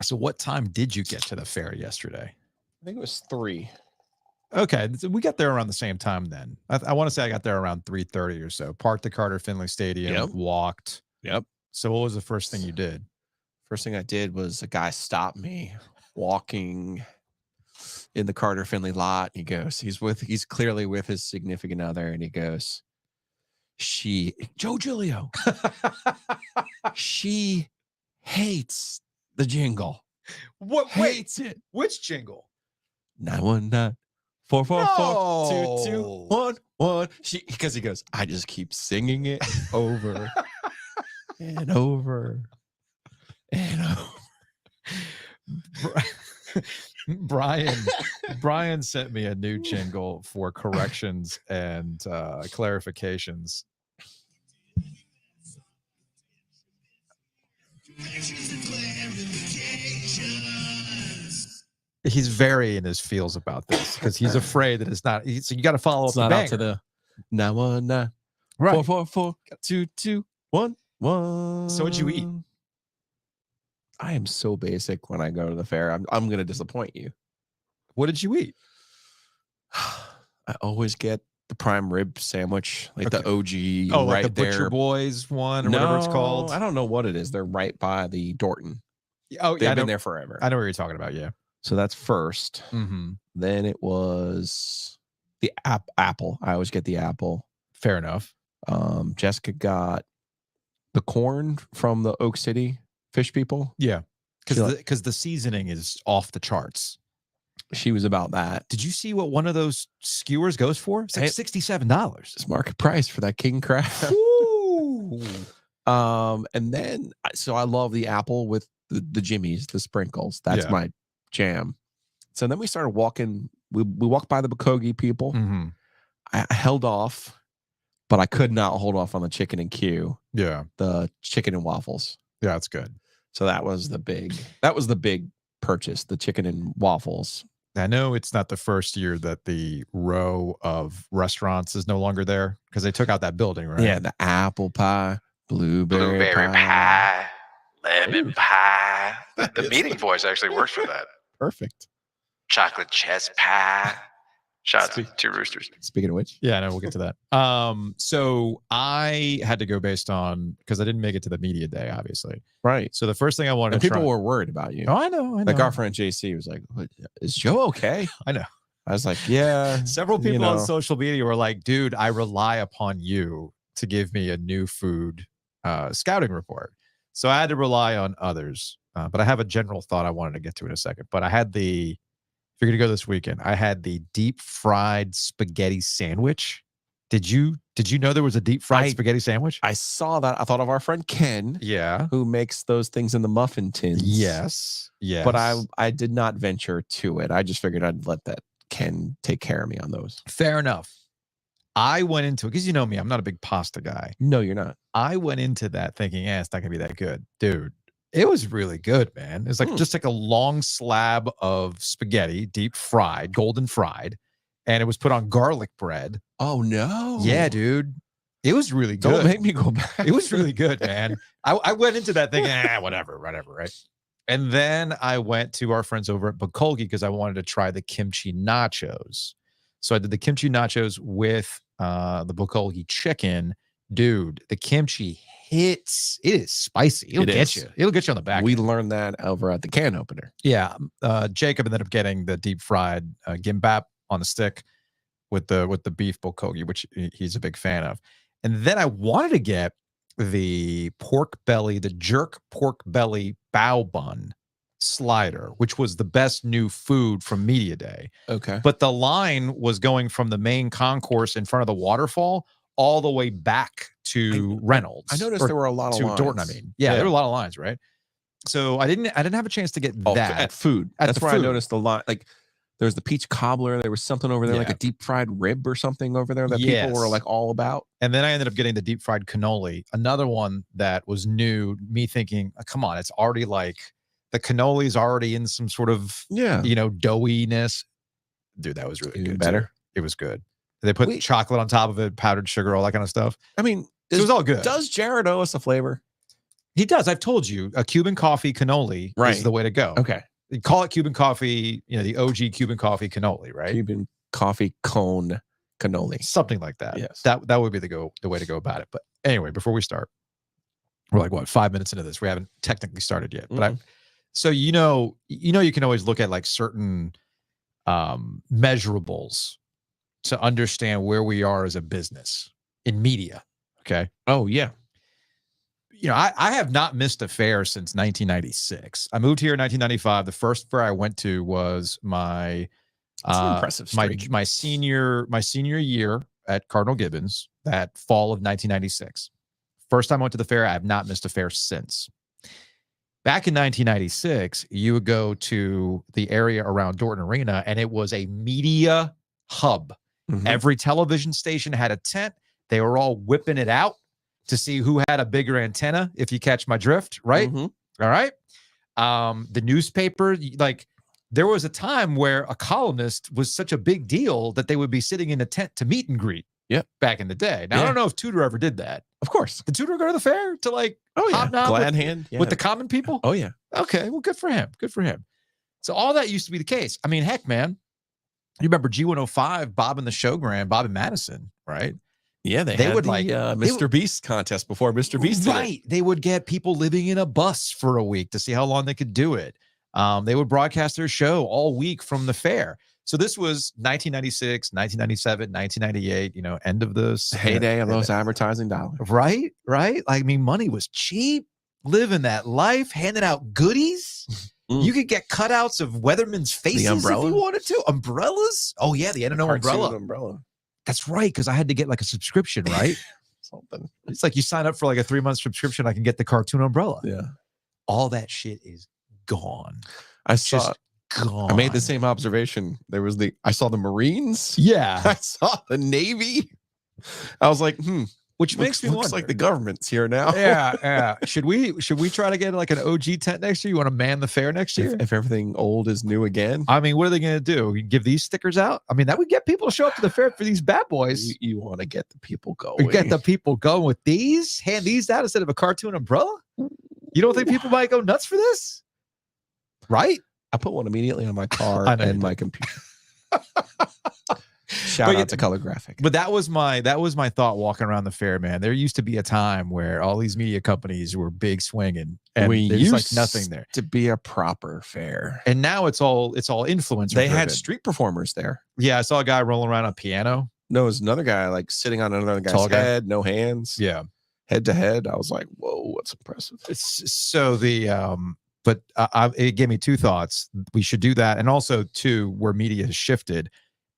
So what time did you get to the fair yesterday? I think it was 3. Okay, so we got there around the same time then. I want to say I got there around 3:30 or so. Parked the Carter Finley Stadium, walked. Yep. So what was the first thing you did? First thing I did was a guy stopped me walking in the Carter Finley lot. He goes, he's clearly with his significant other, and he goes, Joe Giglio, she hates the jingle. What hates it? Which jingle? 919 444 2211. Because he goes, I just keep singing it over and over and over. Brian sent me a new jingle for corrections and clarifications. He's very in his feels about this because he's afraid that it's not. So you got to follow up. Not out to the 919 444 2211. So what'd you eat? I am so basic when I go to the fair. I'm going to disappoint you. What did you eat? I always get the prime rib sandwich, like the OG. Oh, right like the there. Butcher Boys one or whatever it's called. I don't know what it is. They're right by the Dorton. Oh, they've been there forever. I know what you're talking about. Yeah. So that's first. Mm-hmm. Then it was the apple. I always get the apple. Fair enough. Jessica got the corn from the Oak City fish people. Yeah, because the seasoning is off the charts. She was about that. Did you see what one of those skewers goes for? It's like $67. It's market price for that king crab. Ooh. And then so I love the apple with the jimmies, the sprinkles. That's my jam. So then we started walking. We walked by the Bakogi people. Mm-hmm. I held off, but I could not hold off on the chicken and Q. Yeah, the chicken and waffles. Yeah, that's good. So that was the big purchase, the chicken and waffles. I know it's not the first year that the row of restaurants is no longer there because they took out that building, right? Yeah, the apple pie, blueberry pie, lemon pie. The meeting voice actually works for that. Perfect. Chocolate chess pie. Shout out to Two Roosters. Speaking of which. Yeah, no, we'll get to that. So I had to go based on, because I didn't make it to the media day, obviously. Right. So the first thing I wanted and to people were worried about you. Oh, I know. Like our friend JC was like, is Joe okay? I know. I was like, yeah. Several people on social media were like, dude, I rely upon you to give me a new food scouting report. So I had to rely on others. But I have a general thought I wanted to get to in a second. But I had if you're going to go this weekend, I had the deep fried spaghetti sandwich. Did you know there was a deep fried spaghetti sandwich? I saw that. I thought of our friend Ken. Yeah. Who makes those things in the muffin tins. Yes. Yes. But I did not venture to it. I just figured I'd let that Ken take care of me on those. Fair enough. I went into it because you know me, I'm not a big pasta guy. No, you're not. I went into that thinking, it's not gonna be that good. Dude, it was really good, man. It's like just like a long slab of spaghetti, deep fried, golden fried, and it was put on garlic bread. Oh no. Yeah, dude. It was really good. Don't make me go back. It was really good, man. I went into that thinking, whatever, right? And then I went to our friends over at Bakolgi because I wanted to try the kimchi nachos. So I did the kimchi nachos with the Bakolgi chicken. Dude, the kimchi hits. It is spicy. It'll get you. It'll get you on the back. We learned that over at the can opener. Yeah. Jacob ended up getting the deep fried gimbap on the stick with the beef bulgogi, which he's a big fan of. And then I wanted to get the jerk pork belly bao bun slider, which was the best new food from Media Day. Okay. But the line was going from the main concourse in front of the waterfall all the way back to Reynolds. I noticed there were a lot of lines. Dorton, I mean. Yeah, there were a lot of lines, right? So I didn't have a chance to get that. At food. That's where I noticed the line. Like there's the peach cobbler. There was something over there, like a deep fried rib or something over there that people were like all about. And then I ended up getting the deep fried cannoli. Another one that was new, me thinking, come on, it's already like the cannoli is already in some sort of, doughiness. Dude, that was really good. Better. Too. It was good. They put chocolate on top of it, powdered sugar, all that kind of stuff. I mean, it was all good. Does Jared owe us a flavor? He does. I've told you, a Cuban coffee cannoli is the way to go. Okay. You call it Cuban coffee, the OG Cuban coffee cannoli, right? Cuban coffee cone cannoli. Something like that. Yes. That would be the way to go about it. But anyway, before we start, we're like, 5 minutes into this? We haven't technically started yet. But so you can always look at like certain measurables to understand where we are as a business in media. Okay. Oh, yeah. I have not missed a fair since 1996. I moved here in 1995. The first fair I went to was my impressive streak. my senior year at Cardinal Gibbons, that fall of 1996. First time I went to the fair. I have not missed a fair since. Back in 1996, you would go to the area around Dorton Arena, and it was a media hub. Mm-hmm. Every television station had a tent. They were all whipping it out to see who had a bigger antenna, if you catch my drift, right? Mm-hmm. All right. The newspaper, like there was a time where a columnist was such a big deal that they would be sitting in a tent to meet and greet. Yep. Back in the day. Now, I don't know if Tudor ever did that. Of course. Did Tudor go to the fair to like hobnob glad hand with the common people? Oh, yeah. Okay. Well, good for him. Good for him. So all that used to be the case. I mean, heck, man, you remember G105, Bob and the Showgram, Bob and Madison, right? Yeah, they would the, like Mr. Beast contest before Mr. Beast did right. They would get people living in a bus for a week to see how long they could do it. They would broadcast their show all week from the fair. So this was 1996, 1997, 1998, end of this heyday of those advertising dollars. Right? I mean, money was cheap, living that life, handing out goodies. You could get cutouts of weathermen's faces if you wanted to. Umbrellas? Oh, yeah, the N&O umbrella. That's right, because I had to get like a subscription, right? Something. It's like you sign up for like a 3-month subscription, I can get the cartoon umbrella. Yeah. All that shit is gone. I saw gone. I made the same observation. I saw the Marines. Yeah. I saw the Navy. I was like, Which makes me looks wonder. like the government's here now. Yeah. Should we try to get like an OG tent next year? You want to man the fair next year? If everything old is new again. I mean, what are they going to do? Give these stickers out? I mean, that would get people to show up to the fair for these bad boys. You want to get the people going. Get the people going with these? Hand these out instead of a cartoon umbrella? You don't think people might go nuts for this? Right? I put one immediately on my car and my computer. Shout out to Color Graphic. But that was my thought walking around the fair, man. There used to be a time where all these media companies were big swinging, and there's like nothing there to be a proper fair. And now it's all influencer. They had street performers there. Yeah, I saw a guy rolling around a piano. No, it was another guy like sitting on another guy's head, no hands. Yeah, head to head. I was like, whoa, that's impressive. So but it gave me two thoughts. We should do that, and also two, where media has shifted.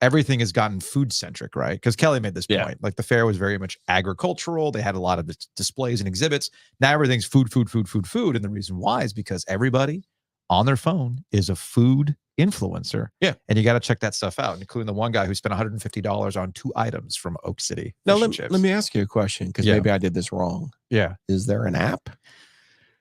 Everything has gotten food centric, right? Because Kelly made this point. Like the fair was very much agricultural. They had a lot of displays and exhibits. Now everything's food. And the reason why is because everybody on their phone is a food influencer. Yeah. And you got to check that stuff out, including the one guy who spent $150 on 2 items from Oak City. Now, let me ask you a question, because maybe I did this wrong. Yeah. Is there an app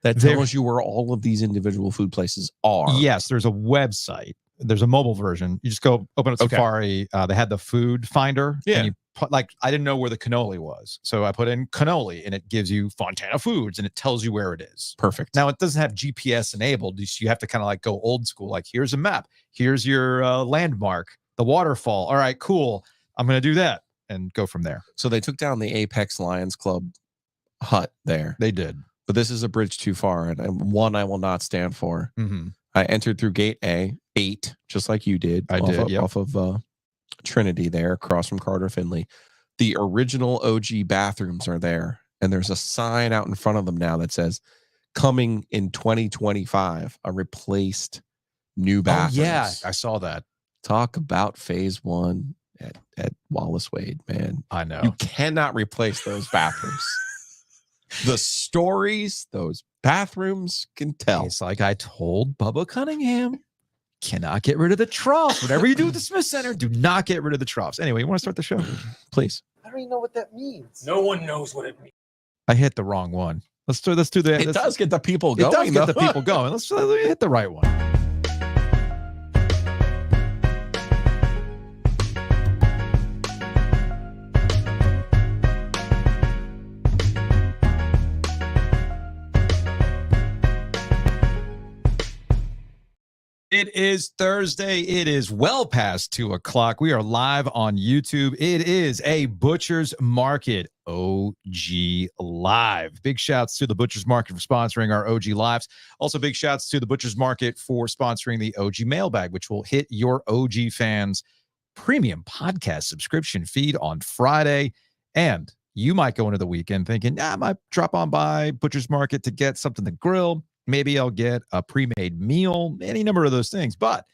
that tells you where all of these individual food places are? Yes, there's a website. There's a mobile version. You just go open up Safari. They had the food finder. Yeah. And you put, like, I didn't know where the cannoli was. So I put in cannoli and it gives you Fontana Foods and it tells you where it is. Perfect. Now it doesn't have GPS enabled. You have to kind of like go old school. Like, here's a map. Here's your landmark, the waterfall. All right, cool. I'm going to do that and go from there. So they took down the Apex Lions Club hut there. They did. But this is a bridge too far. And one I will not stand for. Mm-hmm. I entered through gate A8, just like you did. Off of Trinity there, across from Carter Finley. The original OG bathrooms are there. And there's a sign out in front of them now that says, coming in 2025, a replaced new bathrooms. Oh, yeah, I saw that. Talk about phase 1 at Wallace Wade, man. I know. You cannot replace those bathrooms. The stories those bathrooms can tell. It's like I told Bubba Cunningham, cannot get rid of the trough. Whatever you do with the Smith Center, do not get rid of the troughs. Anyway, you want to start the show? Please. I don't even know what that means. No one knows what it means. I hit the wrong one. Let's do that. It does get the people going. It does get the people going. Let me hit the right one. It is Thursday. It is well past 2:00. We are live on YouTube. It is a Butcher's Market OG Live. Big shouts to the Butcher's Market for sponsoring our OG Lives. Also, big shouts to the Butcher's Market for sponsoring the OG Mailbag, which will hit your OG fans' premium podcast subscription feed on Friday. And you might go into the weekend thinking, I might drop on by Butcher's Market to get something to grill. Maybe I'll get a pre-made meal, any number of those things. But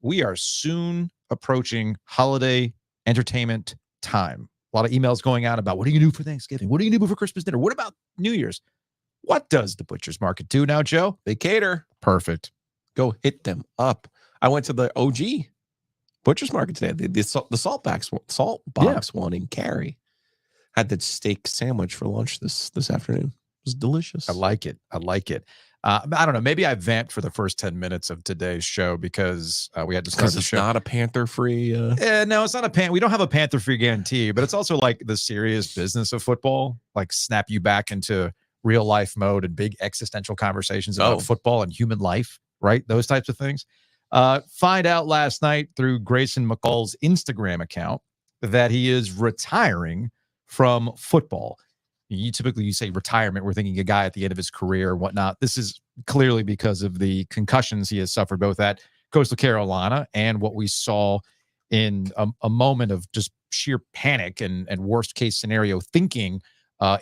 we are soon approaching holiday entertainment time. A lot of emails going out about what are you going to do for Thanksgiving? What are you going to do for Christmas dinner? What about New Year's? What does the Butcher's Market do now, Joe? They cater. Perfect. Go hit them up. I went to the OG Butcher's Market today. The salt box one in Cary. Had that steak sandwich for lunch this afternoon. It was delicious. I like it. I don't know. Maybe I vamped for the first 10 minutes of today's show because we had to start the show. It's not a Panther-free. No, it's not a we don't have a Panther-free guarantee, but it's also like the serious business of football, like snap you back into real life mode and big existential conversations about football and human life, right? Those types of things. Find out last night through Grayson McCall's Instagram account that he is retiring from football. You say retirement. We're thinking a guy at the end of his career and whatnot. This is clearly because of the concussions he has suffered both at Coastal Carolina and what we saw in a moment of just sheer panic and worst case scenario thinking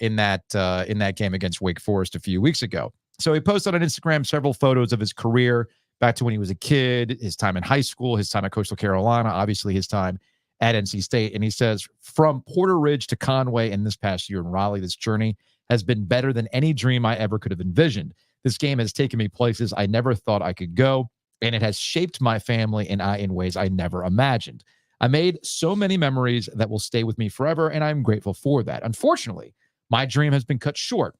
in that game against Wake Forest a few weeks ago. So he posted on Instagram several photos of his career back to when he was a kid, his time in high school, his time at Coastal Carolina, obviously his time at NC State. And he says, from Porter Ridge to Conway and this past year in Raleigh, this journey has been better than any dream I ever could have envisioned. This game has taken me places I never thought I could go, and it has shaped my family and I in ways I never imagined. I made so many memories that will stay with me forever, and I'm grateful for that. Unfortunately, my dream has been cut short.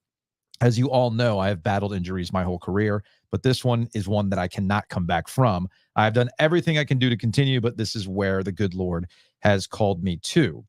As you all know, I have battled injuries my whole career, but this one is one that I cannot come back from. I've done everything I can do to continue, but this is where the good Lord has called me to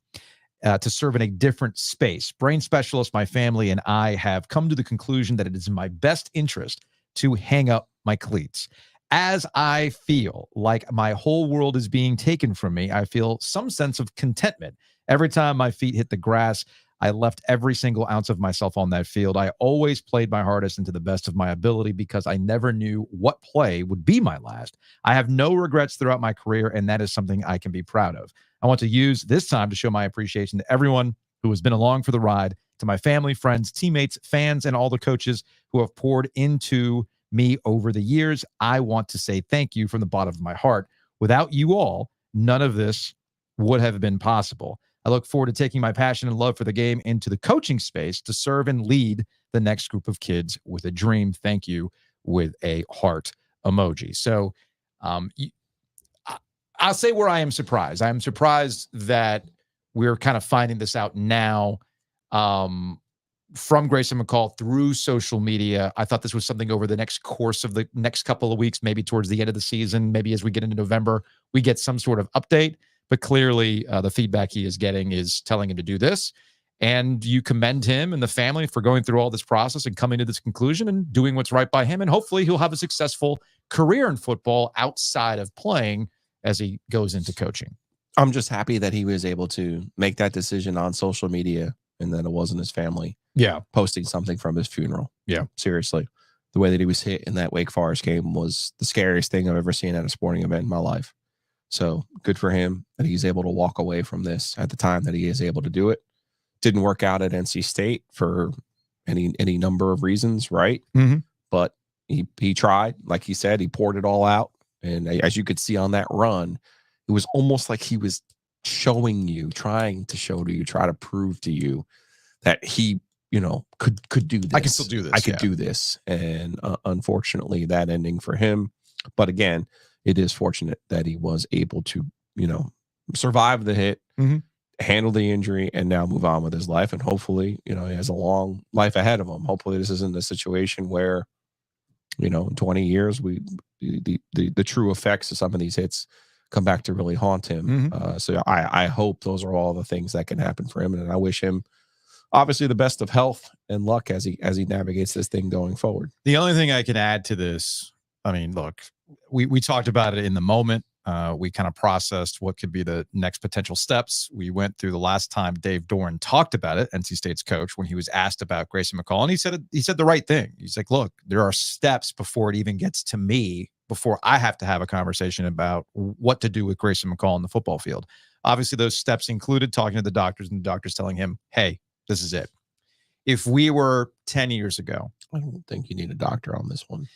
serve in a different space. Brain specialist, my family, and I have come to the conclusion that it is in my best interest to hang up my cleats. As I feel like my whole world is being taken from me, I feel some sense of contentment. Every time my feet hit the grass, I left every single ounce of myself on that field. I always played my hardest and to the best of my ability because I never knew what play would be my last. I have no regrets throughout my career, and that is something I can be proud of. I want to use this time to show my appreciation to everyone who has been along for the ride, to my family, friends, teammates, fans, and all the coaches who have poured into me over the years. I want to say thank you from the bottom of my heart. Without you all, none of this would have been possible. I look forward to taking my passion and love for the game into the coaching space to serve and lead the next group of kids with a dream. Thank you, with a heart emoji. So I'll say where I am surprised. I am surprised that we're kind of finding this out now from Grayson McCall through social media. I thought this was something over the next course of the next couple of weeks, maybe towards the end of the season, maybe as we get into November, we get some sort of update. But clearly the feedback he is getting is telling him to do this. And you commend him and the family for going through all this process and coming to this conclusion and doing what's right by him. And hopefully he'll have a successful career in football outside of playing as he goes into coaching. I'm just happy that he was able to make that decision on social media and that it wasn't his family posting something from his funeral. Yeah. Seriously. The way that he was hit in that Wake Forest game was the scariest thing I've ever seen at a sporting event in my life. So good for him that he's able to walk away from this at the time that he is able to do it. Didn't work out at NC State for any number of reasons, right? Mm-hmm. But he tried. Like he said, he poured it all out. And as you could see on that run, it was almost like he was showing you, trying to show to you, try to prove to you that he, could do this. I can still do this. I could do this. And unfortunately, that ending for him. But again, it is fortunate that he was able to, survive the hit, handle the injury, and now move on with his life. And hopefully, he has a long life ahead of him. Hopefully this isn't a situation where, in 20 years, the true effects of some of these hits come back to really haunt him. So I hope those are all the things that can happen for him. And I wish him obviously the best of health and luck as he navigates this thing going forward. The only thing I can add to this, I mean, look, we talked about it in the moment. We kind of processed what could be the next potential steps. We went through the last time Dave Doran talked about it, NC State's coach, when he was asked about Grayson McCall, and he said the right thing. He's like, look, there are steps before it even gets to me, before I have to have a conversation about what to do with Grayson McCall in the football field. Obviously, those steps included talking to the doctors, and the doctors telling him, hey, this is it. If we were 10 years ago, I don't think you need a doctor on this one.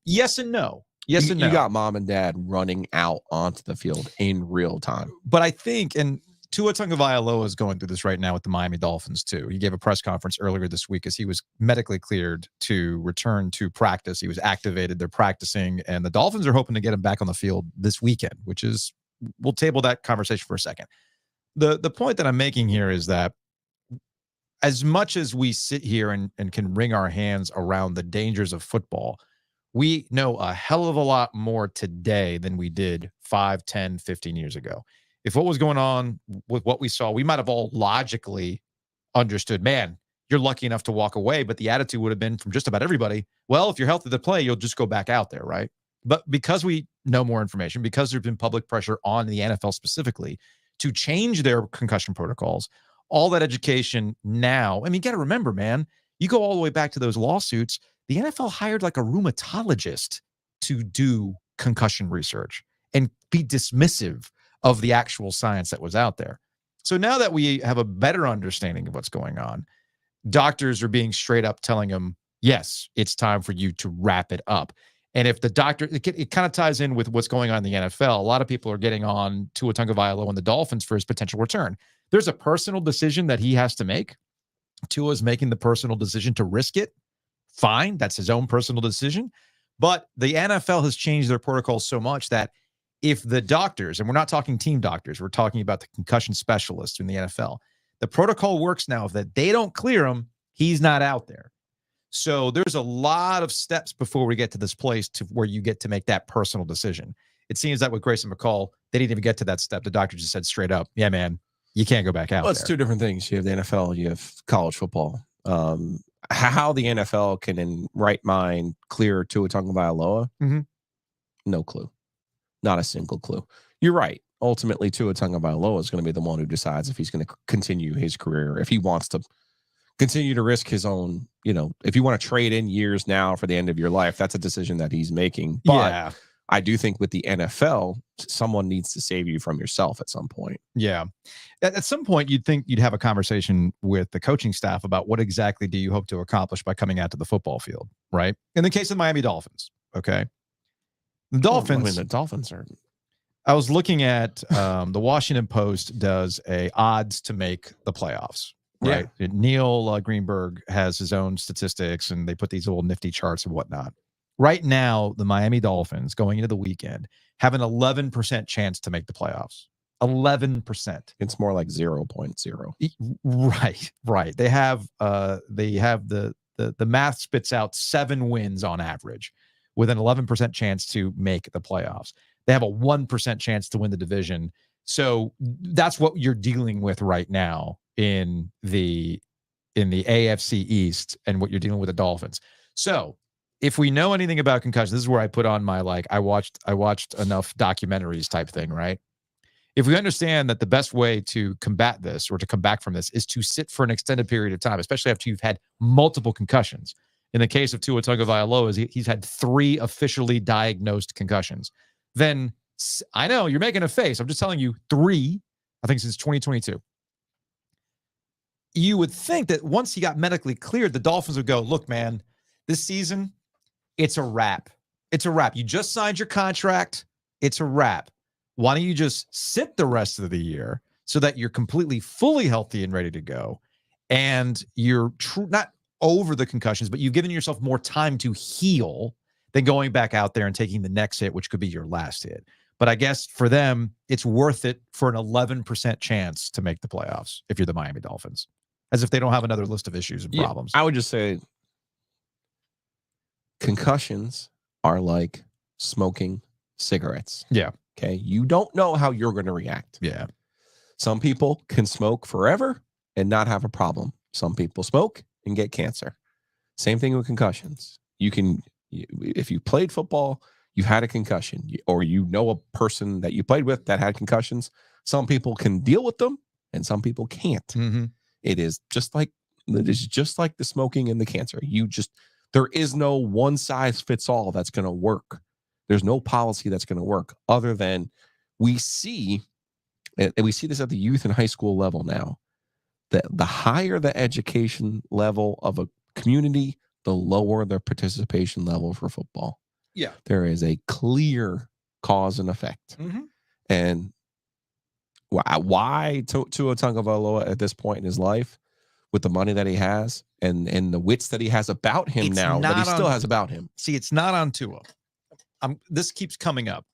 Yes and no. Yes and no. You got mom and dad running out onto the field in real time. But I think, and Tua Tagovailoa is going through this right now with the Miami Dolphins too. He gave a press conference earlier this week as he was medically cleared to return to practice. He was activated. They're practicing, and the Dolphins are hoping to get him back on the field this weekend, which is, we'll table that conversation for a second. The point that I'm making here is that as much as we sit here and can wring our hands around the dangers of football, we know a hell of a lot more today than we did 5, 10, 15 years ago. If what was going on with what we saw, we might have all logically understood, man, you're lucky enough to walk away, but the attitude would have been from just about everybody, well, if you're healthy to play, you'll just go back out there, right? But because we know more information, because there's been public pressure on the NFL specifically to change their concussion protocols, all that education now, I mean, you got to remember, man, you go all the way back to those lawsuits, the NFL hired like a rheumatologist to do concussion research and be dismissive of the actual science that was out there. So now that we have a better understanding of what's going on, doctors are being straight up telling them, yes, it's time for you to wrap it up. And if the doctor, it kind of ties in with what's going on in the NFL. A lot of people are getting on Tua Tagovailoa and the Dolphins for his potential return. There's a personal decision that he has to make. Tua is making the personal decision to risk it. Fine, that's his own personal decision. But the NFL has changed their protocol so much that if the doctors, and we're not talking team doctors, we're talking about the concussion specialists in the NFL, the protocol works now that they don't clear him, he's not out there. So there's a lot of steps before we get to this place to where you get to make that personal decision. It seems that with Grayson McCall, they didn't even get to that step. The doctor just said straight up, yeah, man, you can't go back out Well, it's two different things. You have the NFL, you have college football. How the NFL can, in right mind, clear Tua Tagovailoa, no clue. Not a single clue. You're right. Ultimately, Tua Tagovailoa is going to be the one who decides if he's going to continue his career, if he wants to continue to risk his own, if you want to trade in years now for the end of your life, that's a decision that he's making. But yeah. I do think with the NFL, someone needs to save you from yourself at some point. Yeah. At some point, you'd think you'd have a conversation with the coaching staff about what exactly do you hope to accomplish by coming out to the football field, right? In the case of Miami Dolphins, okay? The Dolphins. The Dolphins are. I was looking at the Washington Post does a odds to make the playoffs, right? Yeah. Neil Greenberg has his own statistics, and they put these little nifty charts and whatnot. Right now, the Miami Dolphins going into the weekend have an 11% chance to make the playoffs. 11%. It's more like 0.0. Right. They have the math spits out 7 wins on average with an 11% chance to make the playoffs. They have a 1% chance to win the division. So that's what you're dealing with right now in the AFC East and what you're dealing with the Dolphins. So if we know anything about concussion, this is where I put on my, I watched enough documentaries type thing, right? If we understand that the best way to combat this or to come back from this is to sit for an extended period of time, especially after you've had multiple concussions. In the case of Tua Tagovailoa, he's had 3 officially diagnosed concussions. Then I know you're making a face. I'm just telling you 3, I think since 2022. You would think that once he got medically cleared, the Dolphins would go, look, man, this season, it's a wrap. It's a wrap. You just signed your contract. It's a wrap. Why don't you just sit the rest of the year so that you're completely, fully healthy and ready to go? And you're not over the concussions, but you've given yourself more time to heal than going back out there and taking the next hit, which could be your last hit. But I guess for them, it's worth it for an 11% chance to make the playoffs if you're the Miami Dolphins, as if they don't have another list of issues and problems. I would just say concussions are like smoking cigarettes. Yeah. Okay. You don't know how you're going to react. Yeah. Some people can smoke forever and not have a problem. Some people smoke and get cancer. Same thing with concussions. You can If you played football, you had a concussion, or you know a person that you played with that had concussions. Some people can deal with them, and some people can't. Mm-hmm. It is just like the smoking and the cancer. There is no one size fits all that's going to work. There's no policy that's going to work, other than we see, and we see this at the youth and high school level now, that the higher the education level of a community, the lower the participation level for football. Yeah. There is a clear cause and effect. Mm-hmm. And why Tua Tagovailoa at this point in his life, with the money that he has and the wits that he has about him now, that he still has about him. See, it's not on Tua. This keeps coming up.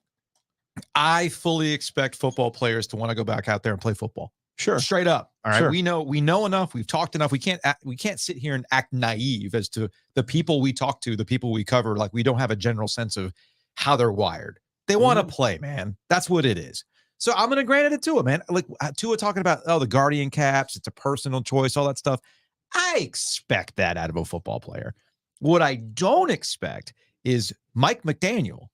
I fully expect football players to want to go back out there and play football. Sure. Straight up. All right. Sure. We know enough. We've talked enough. We can't sit here and act naive as to the people we talk to, the people we cover. Like, we don't have a general sense of how they're wired. They want to play, man. That's what it is. So I'm going to grant it to Tua, man. Like, Tua talking about, the Guardian caps, it's a personal choice, all that stuff. I expect that out of a football player. What I don't expect is Mike McDaniel,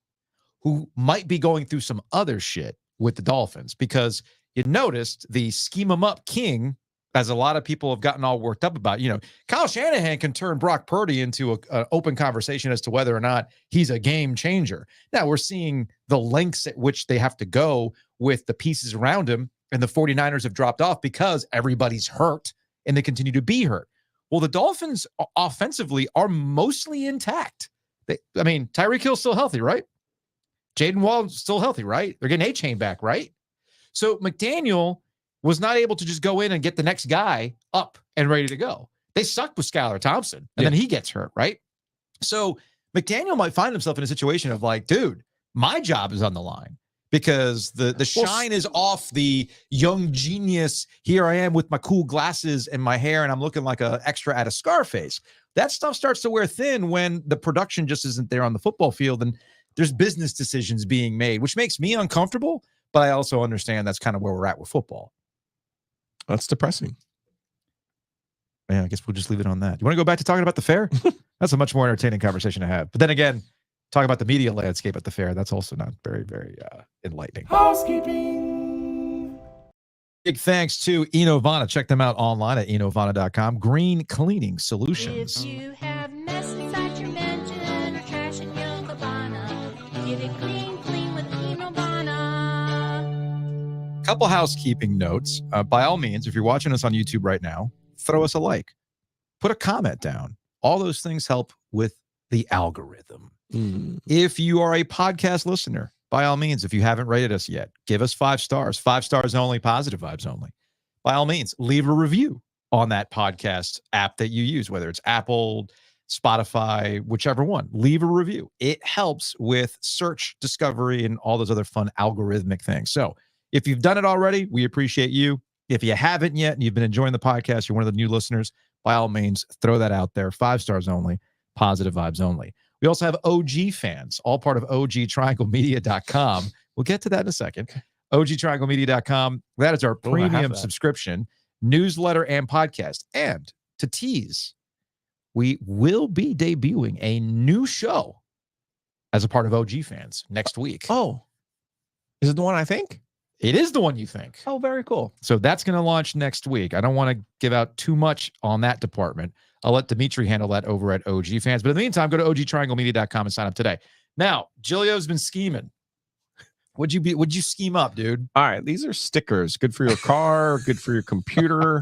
who might be going through some other shit with the Dolphins, because you noticed the scheme 'em up king, as a lot of people have gotten all worked up about. Kyle Shanahan can turn Brock Purdy into an open conversation as to whether or not he's a game changer. Now we're seeing the lengths at which they have to go with the pieces around him, and the 49ers have dropped off because everybody's hurt and they continue to be hurt. Well, the Dolphins offensively are mostly intact. Tyreek Hill's still healthy, right? Jaden Wall's still healthy, right? They're getting A-Chain back, right? So McDaniel was not able to just go in and get the next guy up and ready to go. They sucked with Skylar Thompson, and then he gets hurt, right? So McDaniel might find himself in a situation of like, dude, my job is on the line, because the shine is off the young genius. Here I am with my cool glasses and my hair, and I'm looking like an extra at a Scarface. That stuff starts to wear thin when the production just isn't there on the football field, and there's business decisions being made, which makes me uncomfortable. But I also understand that's kind of where we're at with football. That's depressing. Yeah, I guess we'll just leave it on that. You want to go back to talking about the fair? That's a much more entertaining conversation to have. But then again, talking about the media landscape at the fair, that's also not very, very enlightening. Housekeeping. Big thanks to Enovana. Check them out online at enovana.com. Green Cleaning Solutions. If you have mess inside your mansion or trash in your cabana, get it clean with Enovana. Couple housekeeping notes. By all means, if you're watching us on YouTube right now, throw us a like. Put a comment down. All those things help with the algorithm. If you are a podcast listener, by all means, if you haven't rated us yet, give us 5 stars. 5 stars only, positive vibes only. By all means, leave a review on that podcast app that you use, whether it's Apple, Spotify, whichever one. Leave a review. It helps with search, discovery, and all those other fun algorithmic things. So if you've done it already, we appreciate you. If you haven't yet and you've been enjoying the podcast, you're one of the new listeners, by all means, throw that out there. 5 stars only, positive vibes only. We also have OG fans, all part of OG-trianglemedia.com. We'll get to that in a second. OG-trianglemedia.com. That is our premium subscription, newsletter, and podcast. And to tease, we will be debuting a new show as a part of OG fans next week. Oh, is it the one I think? It is the one you think. Oh, very cool. So that's going to launch next week. I don't want to give out too much on that department. I'll let Dimitri handle that over at OG fans. But in the meantime, go to OGTriangleMedia.com and sign up today. Now, Giglio's been scheming. What'd you scheme up, dude? All right. These are stickers. Good for your car, good for your computer,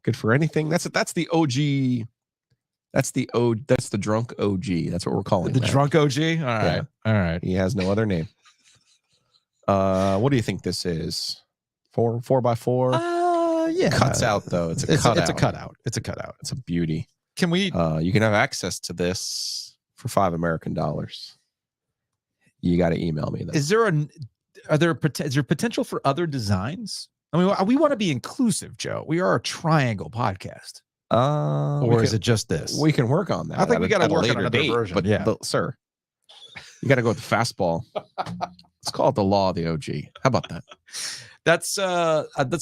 good for anything. That's the OG. That's the drunk OG. That's what we're calling the that. Drunk OG? All right. Yeah. All right. He has no other name. What do you think this is? 4x4? Yeah. Cuts out though. It's a cutout. It's a beauty. Can we? You can have access to this for $5 American. You got to email me. Is there potential for other designs? I mean, we want to be inclusive, Joe. We are a triangle podcast. Or is it just this? We can work on that. I think we got to work on another version. But sir, you got to go with the fastball. Let's call it the law of the OG. How about that? Let's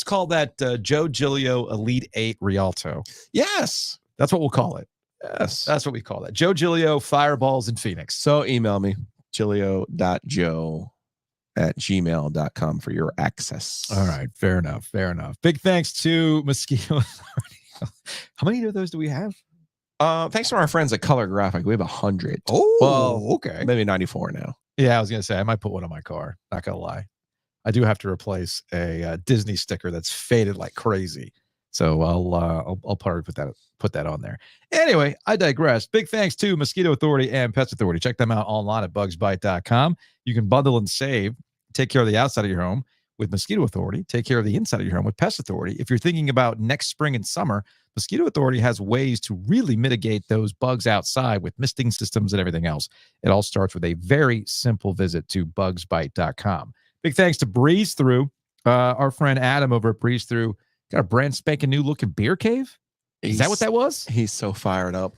call that Joe Giglio Elite 8 Rialto. Yes. That's what we'll call it. Yes. That's what we call that. Joe Giglio, Fireballs in Phoenix. So email me, giglio.joe@gmail.com for your access. All right. Fair enough. Fair enough. Big thanks to Mosquito Authority. How many of those do we have? Thanks to our friends at Color Graphic. We have 100. Oh, well, okay. Maybe 94 now. Yeah, I was going to say, I might put one on my car. Not going to lie. I do have to replace a Disney sticker that's faded like crazy. So I'll probably put that on there. Anyway, I digress. Big thanks to Mosquito Authority and Pets Authority. Check them out online at bugsbite.com. You can bundle and save. Take care of the outside of your home with Mosquito Authority. Take care of the inside of your home with Pest Authority. If you're thinking about next spring and summer, Mosquito Authority has ways to really mitigate those bugs outside with misting systems and everything else. It all starts with a very simple visit to bugsbite.com. Big thanks to Breeze Through. Our friend Adam over at Breeze Through got a brand spanking new looking beer cave. Is that what that was? He's so fired up.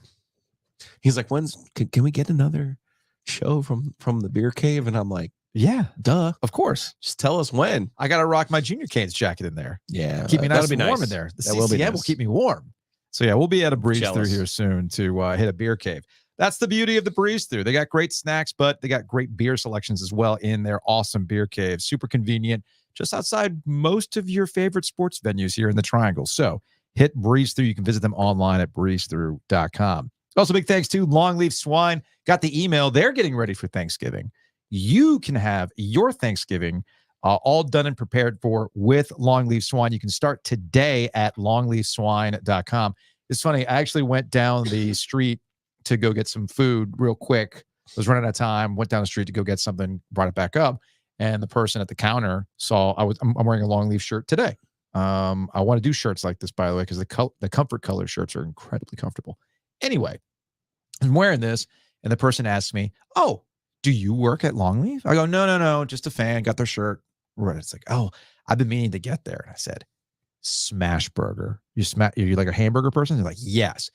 He's like, can we get another show from the beer cave? And I'm like, yeah, duh, of course. Just tell us when. I got to rock my Junior Canes jacket in there. Yeah, keep me nice and warm nice. in there. The that will be nice. will keep me warm. So yeah, we'll be at a Breeze Jealous. Through here soon to hit a beer cave. That's the beauty of the Breeze Through. They got great snacks, but they got great beer selections as well in their awesome beer cave. Super convenient, just outside most of your favorite sports venues here in the Triangle. So hit Breeze Through. You can visit them online at breezethrough.com. Also, big thanks to Longleaf Swine. Got the email. They're getting ready for Thanksgiving. You can have your Thanksgiving all done and prepared for with Longleaf Swine. You can start today at longleafswine.com. It's funny. I actually went down the street to go get some food real quick. I was running out of time, went down the street to go get something, brought it back up. And the person at the counter saw I'm wearing a long leaf shirt today. I want to do shirts like this, by the way, because the comfort color shirts are incredibly comfortable. Anyway, I'm wearing this, and the person asked me, "Oh, do you work at Longleaf?" I go, No, just a fan, got their shirt. Right. It's like, "Oh, I've been meaning to get there." And I said, "Smash burger. You're like a hamburger person?" They're like, "Yes.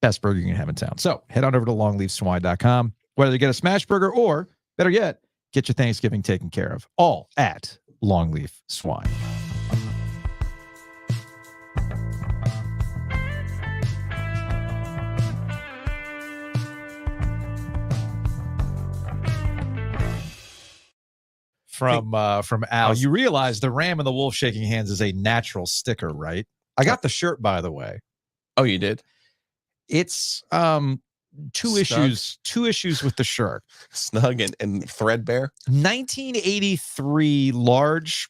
Best burger you can have in town." So head on over to longleafswine.com, whether you get a smash burger or, better yet, get your Thanksgiving taken care of, all at Longleaf Swine. From Al, you realize the ram and the wolf shaking hands is a natural sticker, right? I got the shirt, by the way. Oh, you did? It's two issues with the shirt. Snug and threadbare. 1983 large,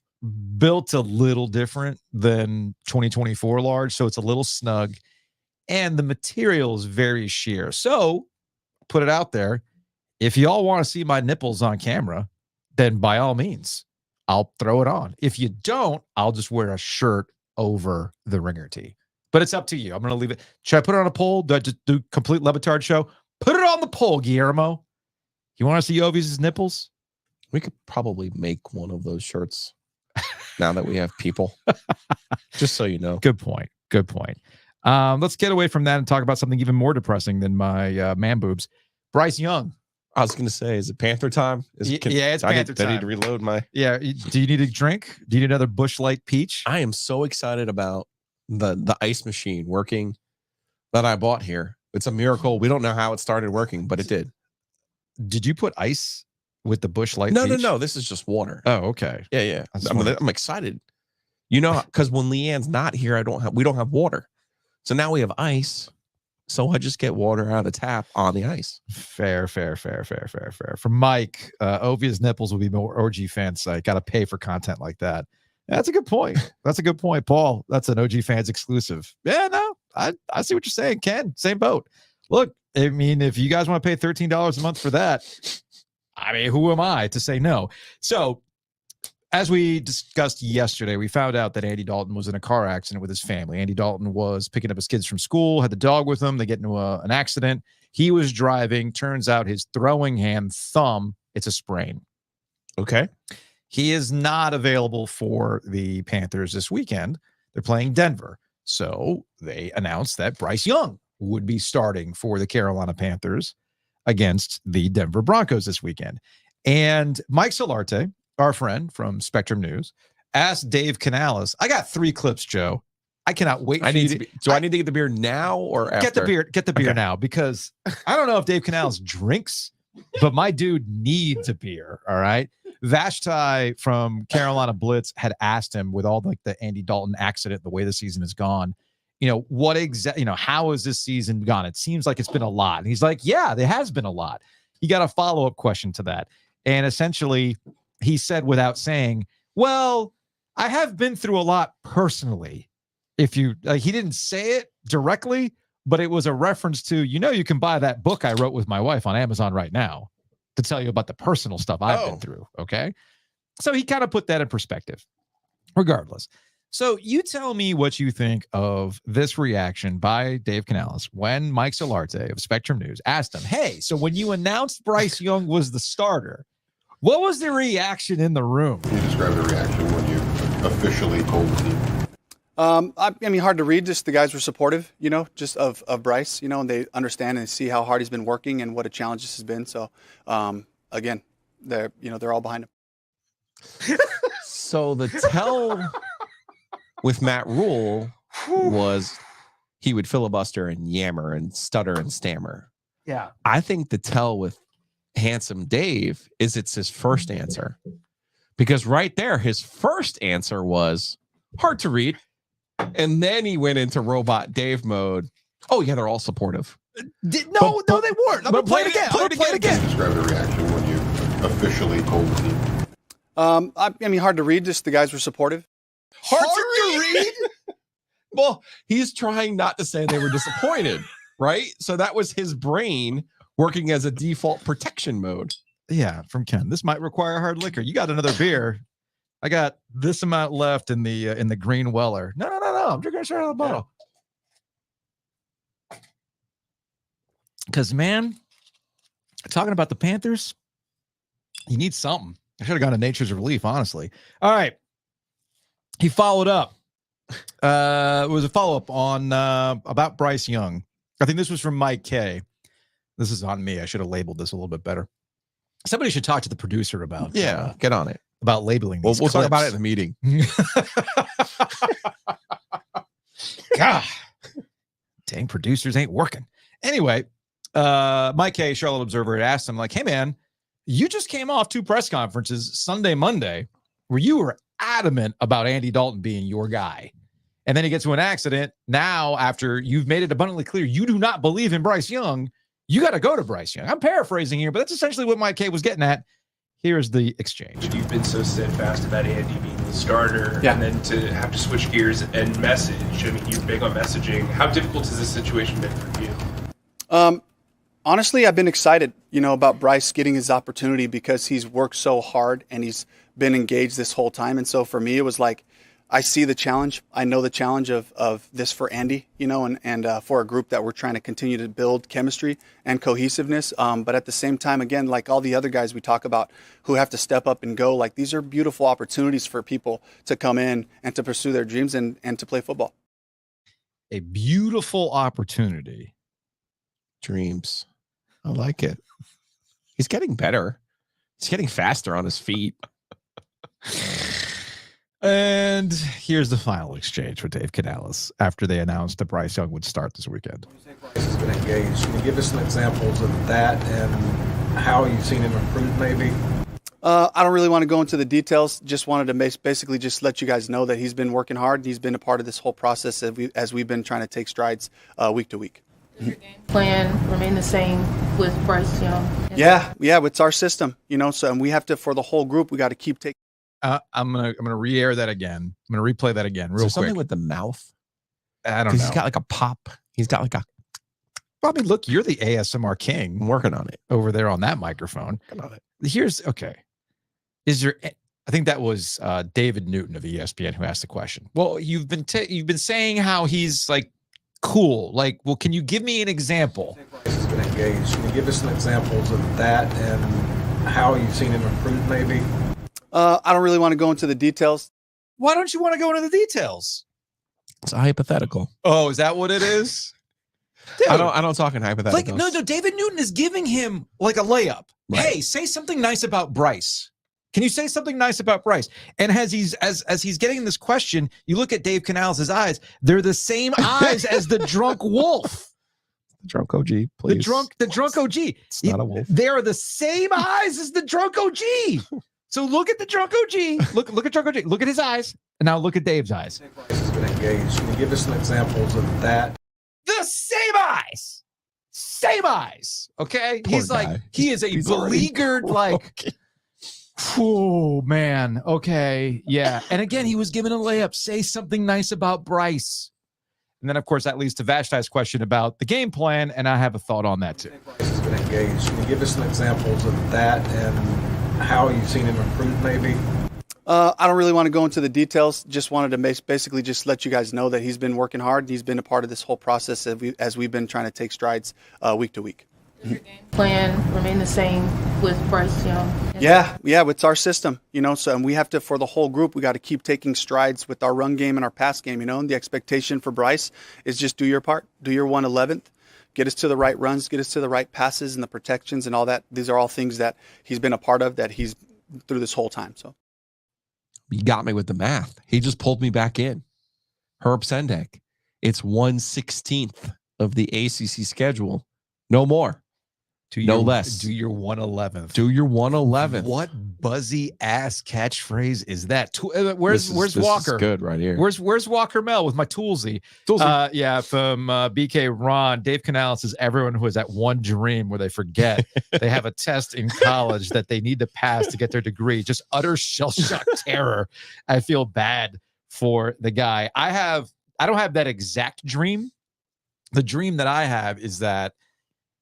built a little different than 2024 large, so it's a little snug, and the material is very sheer. So put it out there. If y'all want to see my nipples on camera, then by all means, I'll throw it on. If you don't, I'll just wear a shirt over the ringer tee. But it's up to you. I'm going to leave it. Should I put it on a poll? Do I just do complete Levitard show? Put it on the poll, Guillermo. You want to see Ovies' nipples? We could probably make one of those shirts now that we have people. Just so you know. Good point. Good point. Let's get away from that and talk about something even more depressing than my man boobs. Bryce Young. I was going to say, is it Panther time? It's Panther time. I need to reload my... Yeah. Do you need a drink? Do you need another Busch Light Peach? I am so excited about the ice machine working that I bought here. It's a miracle. We don't know how it started working, but it did. Did you put ice with the Busch Light? No. This is just water. Oh, okay. Yeah. I'm excited. You know, because when Leanne's not here, we don't have water. So now we have ice. So I just get water out of the tap on the ice. Fair. For Mike, Ovia's nipples will be more OG fan site. Got to pay for content like that. That's a good point. Paul. That's an OG fans exclusive. Yeah, no, I see what you're saying, Ken. Same boat. Look, I mean, if you guys want to pay $13 a month for that, I mean, who am I to say no? So, as we discussed yesterday, we found out that Andy Dalton was in a car accident with his family. Andy Dalton was picking up his kids from school, had the dog with him. They get into an accident. He was driving. Turns out his throwing hand thumb, it's a sprain. Okay. He is not available for the Panthers this weekend. They're playing Denver. So they announced that Bryce Young would be starting for the Carolina Panthers against the Denver Broncos this weekend. And Mike Solarte, our friend from Spectrum News, asked Dave Canales, I got 3 clips, Joe. I cannot wait. I need to do I need to get the beer now or after? Get the beer Okay. now, because I don't know if Dave Canales drinks, but my dude needs a beer. All right. Vashti from Carolina Blitz had asked him, with all like the Andy Dalton accident, the way the season has gone, how has this season gone? It seems like it's been a lot. And he's like, yeah, there has been a lot. He got a follow-up question to that. And essentially he said, without saying, well, I have been through a lot personally. If you, he didn't say it directly, but it was a reference to, you can buy that book I wrote with my wife on Amazon right now to tell you about the personal stuff I've been through. Okay. So he kind of put that in perspective regardless. So you tell me what you think of this reaction by Dave Canales when Mike Solarte of Spectrum News asked him, hey, so when you announced Bryce Young was the starter, what was the reaction in the room? Can you describe the reaction when you officially told the team? I mean, hard to read. Just the guys were supportive, just of Bryce, and they understand and see how hard he's been working and what a challenge this has been. So, again, they're all behind him. So the tell with Matt Rule was he would filibuster and yammer and stutter and stammer. Yeah. I think the tell with Handsome Dave is it's his first answer, because right there, his first answer was hard to read. And then he went into Robot Dave mode. Oh, yeah, they're all supportive. No, they weren't. I'm going to play it again. Play it again. Describe the reaction when you officially told the team. I mean, hard to read. Just the guys were supportive. Hard to read? Well, he's trying not to say they were disappointed, right? So that was his brain working as a default protection mode. Yeah, from Ken. This might require hard liquor. You got another beer. I got this amount left in the green Weller. No. I'm drinking straight out of the bottle. Because, man, talking about the Panthers, you need something. I should have gone to Nature's Relief, honestly. All right. He followed up. It was a follow-up on about Bryce Young. I think this was from Mike K. This is on me. I should have labeled this a little bit better. Somebody should talk to the producer about Get on it. About labeling these We'll talk about it clips. in the meeting. God, dang, producers ain't working. Anyway, Mike K, Charlotte Observer, had asked him, like, hey, man, you just came off 2 press conferences, Sunday, Monday, where you were adamant about Andy Dalton being your guy. And then he gets to an accident. Now, after you've made it abundantly clear you do not believe in Bryce Young, you got to go to Bryce Young. I'm paraphrasing here, but that's essentially what Mike K was getting at. Here's the exchange. You've been so steadfast about Andy being the starter, Yeah. and then to have to switch gears and message. I mean, you're big on messaging. How difficult has this situation been for you? Honestly, I've been excited, about Bryce getting his opportunity because he's worked so hard and he's been engaged this whole time. And so for me, it was like, I see the challenge. I know the challenge of this for Andy, and for a group that we're trying to continue to build chemistry and cohesiveness. But at the same time, again, like all the other guys we talk about who have to step up and go, like these are beautiful opportunities for people to come in and to pursue their dreams and to play football. A beautiful opportunity. Dreams. I like it. He's getting better. He's getting faster on his feet. And here's the final exchange with Dave Canales after they announced that Bryce Young would start this weekend. Bryce has been engaged. Can you give us some examples of that and how you've seen him improve maybe? I don't really want to go into the details. Just wanted to basically just let you guys know that he's been working hard. He's been a part of this whole process as we've been trying to take strides week to week. Does your game plan remain the same with Bryce Young? Yeah, it's our system, so and we have to, for the whole group, we got to keep taking. I'm gonna re-air that again. I'm gonna replay that again real quick. Something with the mouth. I don't know. He's got like a pop. He's got like a. I mean, look, you're the ASMR king I'm working on it. over there on that microphone. Working on it. Here's okay. Is there? I think that was David Newton of ESPN who asked the question. Well, you've been saying how he's like cool. Like, well, can you give me an example? Bryce has been engaged. Can you give us some examples of that and how you've seen him improve maybe? I don't really want to go into the details. Why don't you want to go into the details? It's a hypothetical. Oh, is that what it is? Dude, I don't talk in hypotheticals. like no. David Newton is giving him like a layup. Right. Hey, say something nice about Bryce. Can you say something nice about Bryce? And as he's getting this question, you look at Dave Canales' eyes. They're the same eyes as the drunk wolf. Drunk OG, please. The drunk OG. It's not a wolf. They are the same eyes as the drunk OG. So look at the drunk OG. Look at drunk OG. Look at his eyes. And now look at Dave's eyes. Bryce has been engaged. Can you give us some examples of that? The same eyes. Same eyes. Okay. Poor He's guy. like, he is a He's already- beleaguered, like, oh man. Okay. Yeah. And again, he was given a layup. Say something nice about Bryce. And then, of course, that leads to Vashti's question about the game plan, and I have a thought on that too. Bryce has been engaged. Can you give us some examples of that and how you've seen him improve, maybe? I don't really want to go into the details. Just wanted to basically just let you guys know that he's been working hard. He's been a part of this whole process as we've been trying to take strides week to week. Does your game plan remain the same with Bryce Young? Yeah, it's our system, so and we have to, for the whole group, we got to keep taking strides with our run game and our pass game, and the expectation for Bryce is just do your part, do your 1/11th, get us to the right runs, get us to the right passes and the protections and all that. These are all things that he's been a part of, that he's through this whole time. So You got me with the math. He just pulled me back in. Herb Sendek. It's 1/16th of the ACC schedule. No more. No less. Do your 1/11th. Do your 1/11th. What buzzy ass catchphrase is that? Where's Walker? Is good right here. Where's Walker Mel with my toolsy? Yeah, from BK Ron. Dave Canales says everyone who has that one dream where they forget they have a test in college that they need to pass to get their degree. Just utter shell shock terror. I feel bad for the guy. I don't have that exact dream. The dream that I have is that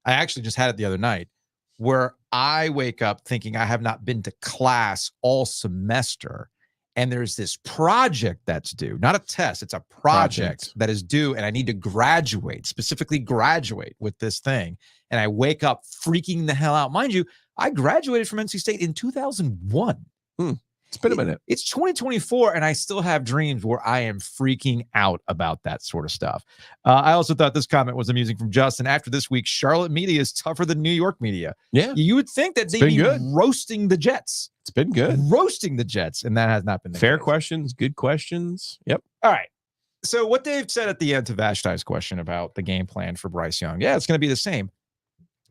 I actually just had it the other night, where I wake up thinking I have not been to class all semester, and there's this project that's due, not a test, it's a project that is due, and I need to graduate, specifically graduate with this thing. And I wake up freaking the hell out. Mind you, I graduated from NC State in 2001. It's been a minute. It's 2024, and I still have dreams where I am freaking out about that sort of stuff. I also thought this comment was amusing from Justin. After this week, Charlotte media is tougher than New York media. Yeah. You would think that they'd be good. roasting the Jets. It's been good. Roasting the Jets, and that has not been the Fair case. questions, good questions. Yep. All right. So what Dave said at the end to Vashti's question about the game plan for Bryce Young, yeah, it's going to be the same.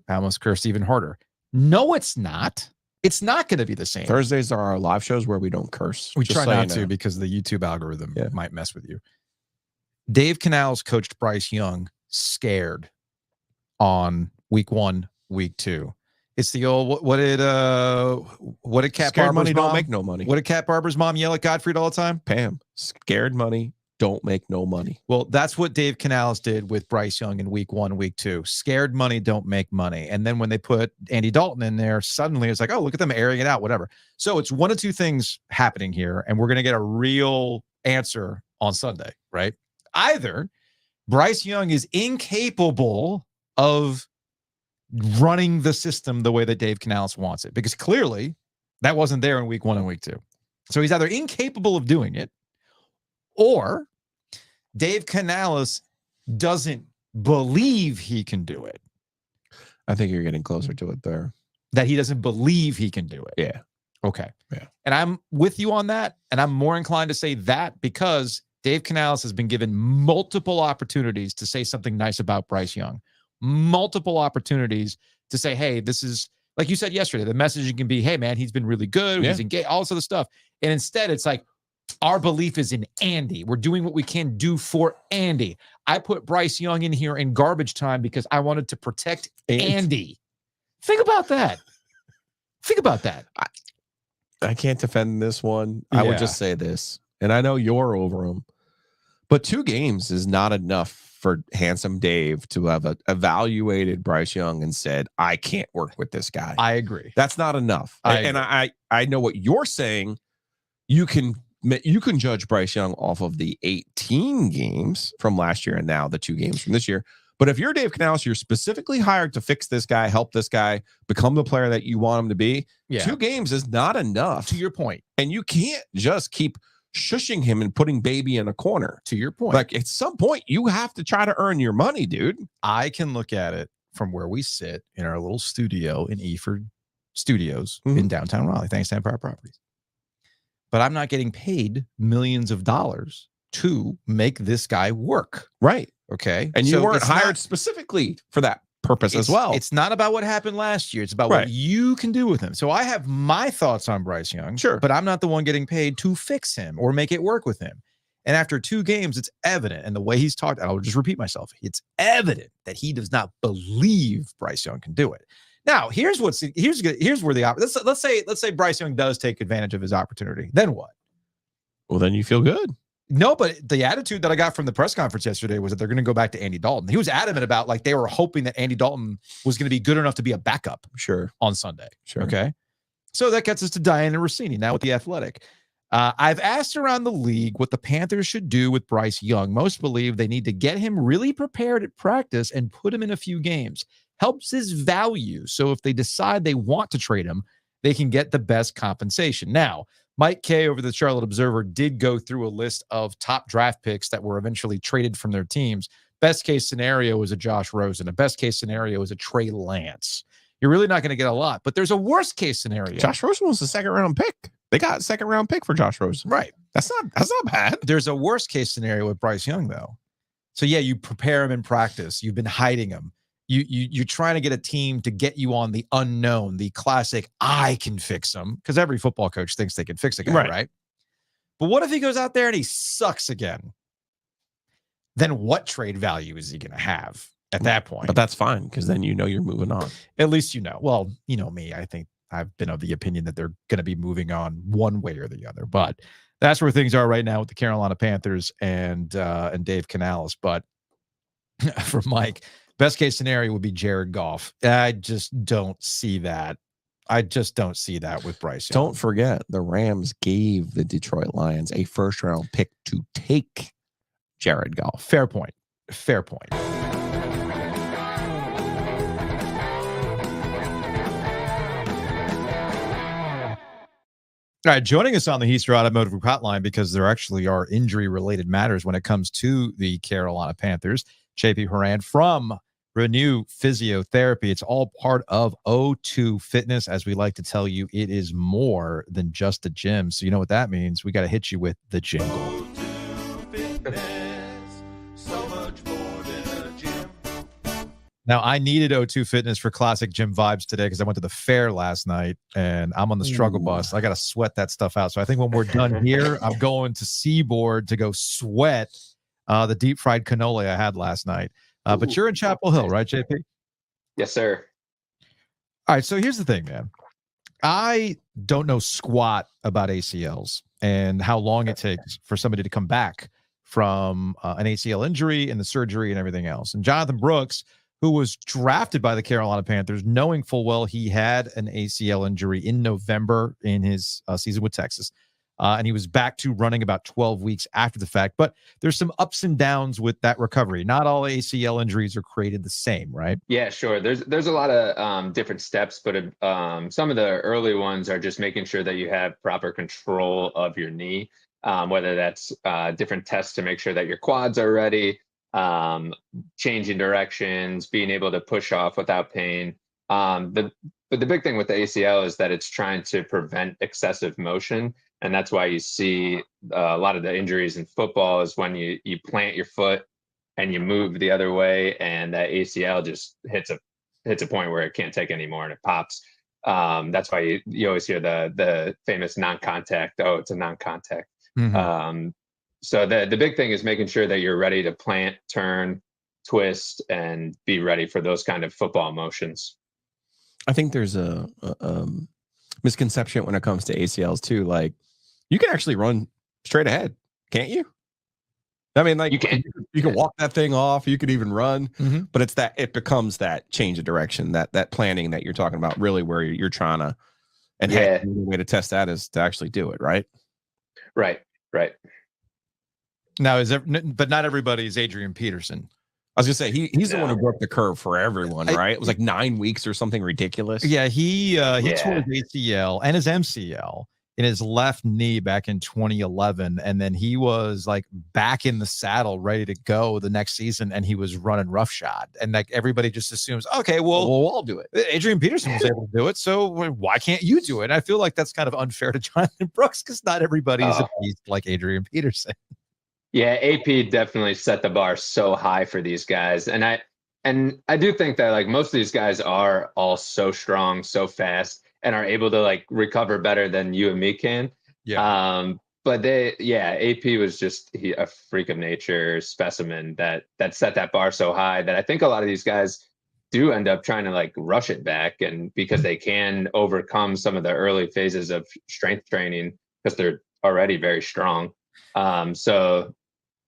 I almost cursed even harder. No, it's not. It's not going to be the same. Thursdays are our live shows where we don't curse. We just try so you not know. to because the YouTube algorithm might mess with you. Dave Canales coached Bryce Young scared on week 1, week 2. It's the old what did Cat Scared Barber's money mom, don't make no money. What did Cat Barber's mom yell at Gottfried all the time? Pam, scared money don't make no money. Well, that's what Dave Canales did with Bryce Young in week 1, week 2. Scared money don't make money. And then when they put Andy Dalton in there, suddenly it's like, oh, look at them airing it out, whatever. So it's one of two things happening here, and we're going to get a real answer on Sunday, right? Either Bryce Young is incapable of running the system the way that Dave Canales wants it, because clearly that wasn't there in week 1 and week 2. So he's either incapable of doing it, or Dave Canales doesn't believe he can do it. I think you're getting closer to it there. That he doesn't believe he can do it. Yeah. Okay. Yeah. And I'm with you on that. And I'm more inclined to say that because Dave Canales has been given multiple opportunities to say something nice about Bryce Young. Multiple opportunities to say, hey, this is, like you said yesterday, the messaging can be, hey, man, he's been really good. He's engaged, all this other stuff. And instead, it's like, our belief is in Andy. We're doing what we can do for Andy. I put Bryce Young in here in garbage time because I wanted to protect Andy. Think about that. Think about that. I can't defend this one. I would just say this, and I know you're over him, but 2 games is not enough for handsome Dave to have evaluated Bryce Young and said, I can't work with this guy. I agree. That's not enough. I know what you're saying. You can judge Bryce Young off of the 18 games from last year and now the 2 games from this year. But if you're Dave Canales, you're specifically hired to fix this guy, help this guy, become the player that you want him to be. 2 games is not enough. To your point. And you can't just keep shushing him and putting baby in a corner. To your point. Like at some point, you have to try to earn your money, dude. I can look at it from where we sit in our little studio in Eford, studios in downtown Raleigh, thanks to Empire Properties. But I'm not getting paid millions of dollars to make this guy work. Right. Okay. And you So weren't it's hired not- specifically for that purpose as well. It's not about what happened last year. It's about Right. what you can do with him. So I have my thoughts on Bryce Young, Sure, but I'm not the one getting paid to fix him or make it work with him. And after 2 games, it's evident, and the way he's talked, I'll just repeat myself. It's evident that he does not believe Bryce Young can do it. Now, here's where the let's say Bryce Young does take advantage of his opportunity. Then what? Well, then you feel good. No, but the attitude that I got from the press conference yesterday was that they're going to go back to Andy Dalton. He was adamant about like they were hoping that Andy Dalton was going to be good enough to be a backup. Sure. On Sunday. Sure. Okay. So that gets us to Diana Rossini now with the Athletic. I've asked around the league what the Panthers should do with Bryce Young. Most believe they need to get him really prepared at practice and put him in a few games. Helps his value. So if they decide they want to trade him, they can get the best compensation. Now, Mike Kay over the Charlotte Observer did go through a list of top draft picks that were eventually traded from their teams. Best case scenario is a Josh Rosen. A best case scenario is a Trey Lance. You're really not going to get a lot, but there's a worst case scenario. Josh Rosen was the 2nd round pick. They got a 2nd round pick for Josh Rosen. Right. That's not bad. There's a worst case scenario with Bryce Young, though. So yeah, you prepare him in practice. You've been hiding him. You're trying to get a team to get you on the unknown, the classic, I can fix him, because every football coach thinks they can fix a guy, right? But what if he goes out there and he sucks again? Then what trade value is he going to have at that point? But that's fine, because then you know you're moving on. At least you know. Well, you know me. I think I've been of the opinion that they're going to be moving on one way or the other. But that's where things are right now with the Carolina Panthers and Dave Canales. But for Mike, best case scenario would be Jared Goff. I just don't see that. I just don't see that with Bryce Young. Don't forget, the Rams gave the Detroit Lions a 1st round pick to take Jared Goff. Fair point. Fair point. All right, joining us on the Heister Automotive Group Hotline, because there actually are injury-related matters when it comes to the Carolina Panthers, JP Horan from Renew Physiotherapy. It's all part of O2 Fitness. As we like to tell you, it is more than just a gym. So you know what that means. We got to hit you with the jingle. Now, I needed O2 Fitness for classic gym vibes today because I went to the fair last night and I'm on the struggle bus. I got to sweat that stuff out. So I think when we're done here, I'm going to Seaboard to go sweat the deep fried cannoli I had last night. But you're in Chapel Hill, right, JP? Yes, sir. All right. So here's the thing, man. I don't know squat about ACLs and how long it takes for somebody to come back from an ACL injury and the surgery and everything else. And Jonathan Brooks, who was drafted by the Carolina Panthers, knowing full well he had an ACL injury in November in his season with Texas. And he was back to running about 12 weeks after the fact. But there's some ups and downs with that recovery. Not all ACL injuries are created the same, right? Yeah, sure. There's a lot of different steps, but some of the early ones are just making sure that you have proper control of your knee, whether that's different tests to make sure that your quads are ready, changing directions, being able to push off without pain. But the big thing with the ACL is that it's trying to prevent excessive motion. And that's why you see a lot of the injuries in football is when you plant your foot and you move the other way, and that ACL just hits a point where it can't take anymore and it pops. That's why you always hear the famous non-contact. Oh, it's a non-contact. Mm-hmm. So the big thing is making sure that you're ready to plant, turn, twist, and be ready for those kind of football motions. I think there's a misconception when it comes to ACLs too. Like, you can actually run straight ahead, can't you? I mean, like, you can walk that thing off. You could even run, but it becomes that change of direction, that planning that you're talking about, really, where you're trying to. And the way to test that is to actually do it, right? Right. Now, but not everybody is Adrian Peterson. I was gonna say he's the one who broke the curve for everyone, right? It was like 9 weeks or something ridiculous. Yeah, he tore his ACL and his MCL in his left knee back in 2011. And then he was like back in the saddle, ready to go the next season. And he was running roughshod. And like everybody just assumes, okay, well, we'll all do it. Adrian Peterson was able to do it. So why can't you do it? And I feel like that's kind of unfair to Jonathan Brooks because not everybody's a beast like Adrian Peterson. Yeah, AP definitely set the bar so high for these guys. And I do think that like most of these guys are all so strong, so fast, and are able to like recover better than you and me can. Yeah. But AP was just a freak of nature specimen that set that bar so high that I think a lot of these guys do end up trying to like rush it back, and because they can overcome some of the early phases of strength training because they're already very strong. So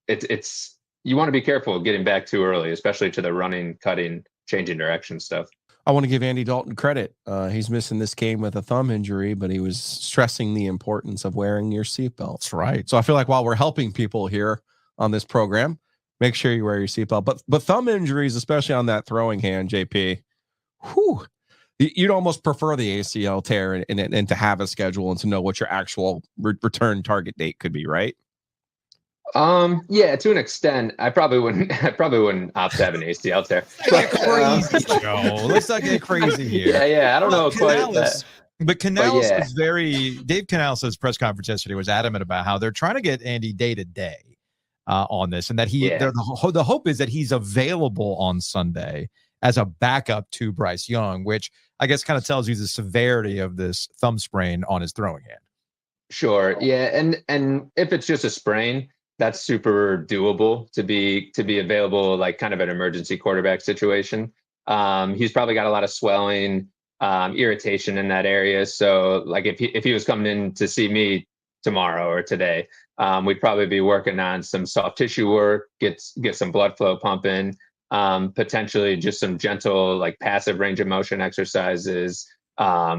it's you want to be careful getting back too early, especially to the running, cutting, changing direction stuff. I want to give Andy Dalton credit. He's missing this game with a thumb injury, but he was stressing the importance of wearing your seatbelt. That's right. So I feel like while we're helping people here on this program, make sure you wear your seatbelt. But thumb injuries, especially on that throwing hand, JP, you'd almost prefer the ACL tear and to have a schedule and to know what your actual return target date could be, right? Yeah, to an extent. I probably wouldn't opt to have an ACL tear. Let's not get crazy here. Yeah. I don't know quite that. But Canales is Dave Canales' press conference yesterday was adamant about how they're trying to get Andy day to day on this, and that the hope is that he's available on Sunday as a backup to Bryce Young, which I guess kind of tells you the severity of this thumb sprain on his throwing hand. Sure. Yeah. And if it's just a sprain, that's super doable to be available, like kind of an emergency quarterback situation. He's probably got a lot of swelling, irritation in that area. So like if he was coming in to see me tomorrow or today, we'd probably be working on some soft tissue work, get some blood flow pumping, potentially just some gentle, like passive range of motion exercises,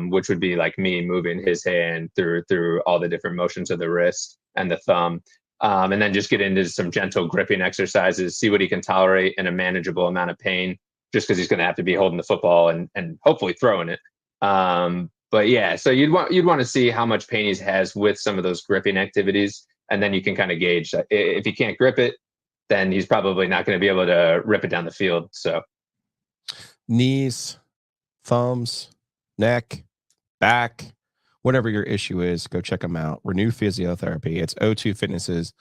which would be like me moving his hand through all the different motions of the wrist and the thumb. And then just get into some gentle gripping exercises, see what he can tolerate in a manageable amount of pain, just because he's going to have to be holding the football and hopefully throwing it. But yeah, so you'd want to see how much pain he has with some of those gripping activities, and then you can kind of gauge if he can't grip it, then he's probably not going to be able to rip it down the field. So knees, thumbs, neck, back, whatever your issue is, go check them out. Renew Physiotherapy. It's O2 Fitnesses.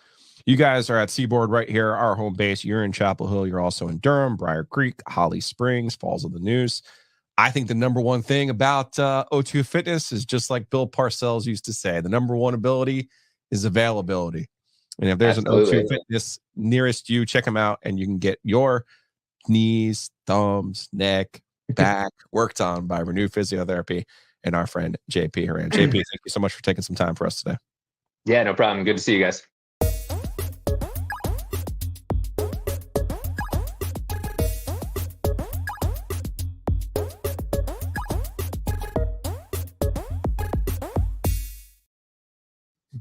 You guys are at Seaboard right here, our home base. You're in Chapel Hill. You're also in Durham, Briar Creek, Holly Springs, Falls of the News. I think the number one thing about O2 Fitness is just like Bill Parcells used to say, the number one ability is availability. And if there's an O2 Fitness nearest you, check them out and you can get your knees, thumbs, neck, back worked on by Renew Physiotherapy and our friend JP Haran. JP, thank you so much for taking some time for us today. Yeah, no problem. Good to see you guys.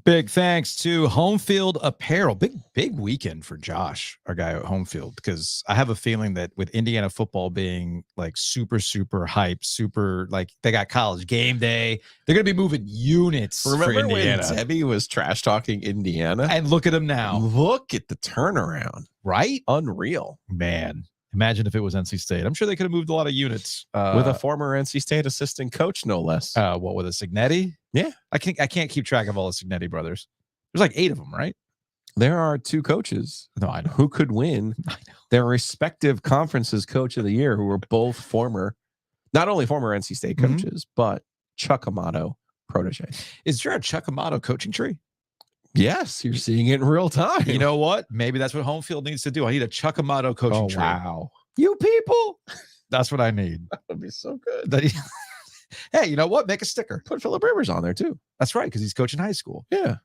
Big thanks to Home Field Apparel. Big weekend for Josh, our guy at Home Field, because I have a feeling that with Indiana football being like super hype, super like they got college game day, they're going to be moving units for Indiana. When Debbie was trash talking Indiana? And look at him now. Look at the turnaround. Right? Unreal. Man. Imagine if it was NC State. I'm sure they could have moved a lot of units with a former NC State assistant coach, no less. What, with a Signetti? Yeah, I can't keep track of all the Signetti brothers. There's like 8 of them, right? There are 2 coaches. No, I know who could win their respective conferences coach of the year, who were both not only former NC State coaches, but Chuck Amato protege. Is there a Chuck Amato coaching tree? Yes, you're seeing it in real time. You know what? Maybe that's what Home Field needs to do. I need a Chuck Amato coaching tree. Wow. You people. That's what I need. That would be so good. Hey, you know what? Make a sticker. Put Phillip Rivers on there too. That's right, because he's coaching high school. Yeah.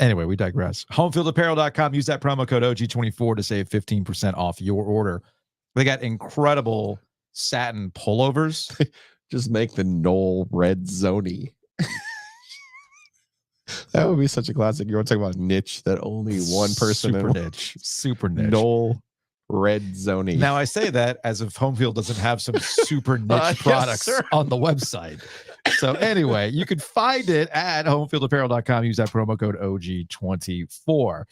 Anyway, we digress. Homefieldapparel.com. Use that promo code OG24 to save 15% off your order. They got incredible satin pullovers. Just make the Knoll red zony. That would be such a classic. You want to talk about niche that only one person Super niche. Knoll Red zoning. Now I say that as if home field doesn't have some super niche Yes, products sir. on the website. So anyway, you can find it at homefieldapparel.com. Use that promo code OG24.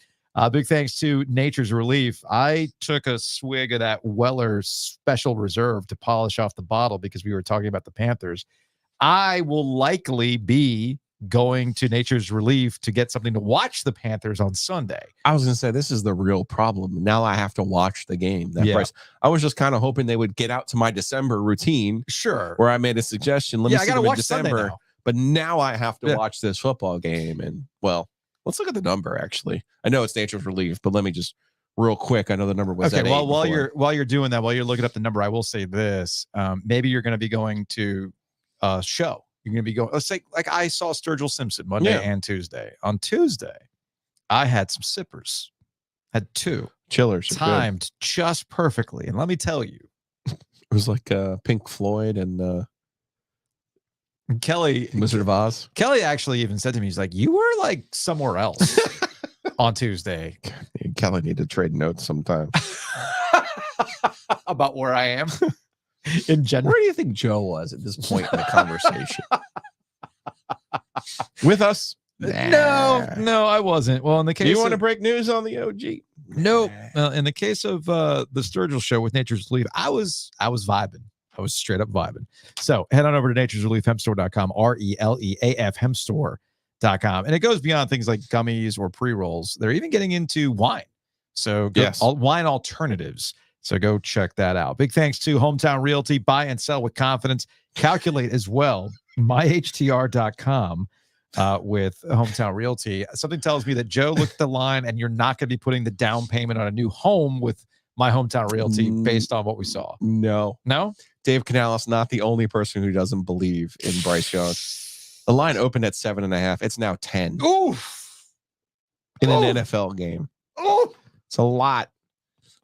Big thanks to Nature's Relief. I took a swig of that Weller Special Reserve to polish off the bottle because we were talking about the Panthers. I will likely be going to Nature's Relief to get something to watch the Panthers on Sunday. I was going to say, this is the real problem. Now I have to watch the game. That Yeah. Bryce, I was just kind of hoping they would get out to my December routine Sure. where I made a suggestion. Let me I see gotta them in watch Sunday December. now. But now I have to Yeah. watch this football game. And, well, let's look at the number, actually. I know it's Nature's Relief, but let me just real quick. I know the number was Okay, at well, 8 while before. you're doing that, while you're looking up the number, I will say this. Maybe you're going to be going to a show. You're going to be going, let's say, like I saw Sturgill Simpson Monday Yeah. and Tuesday. On Tuesday, I had some sippers, had two, Chillers are good. timed just perfectly. And let me tell you, It was like Pink Floyd and Kelly Wizard of Oz. Kelly actually even said to me, he's like, you were like somewhere else on Tuesday Kelly need to trade notes sometime. about where I am in general. Where do you think Joe was at this point in the conversation? With us? No, I wasn't. Well, in the case Do you want to of, break news on the OG? nope. In the case of the Sturgill show with Nature's Relief, I was vibing. I was straight up vibing. So head on over to Nature's Relief Hempstore.com, RELEAF Hempstore.com. And it goes beyond things like gummies or pre-rolls. They're even getting into wine. So Yes. wine alternatives. So go check that out. Big thanks to Hometown Realty. Buy and sell with confidence. Calculate as well. MyHTR.com with Hometown Realty. Something tells me that Joe looked at the line and you're not going to be putting the down payment on a new home with My Hometown Realty based on what we saw. No. No? Dave Canales, not the only person who doesn't believe in Bryce Young. The line opened at 7.5. It's now 10 Oof. in an Oof. NFL game. Oof. It's a lot.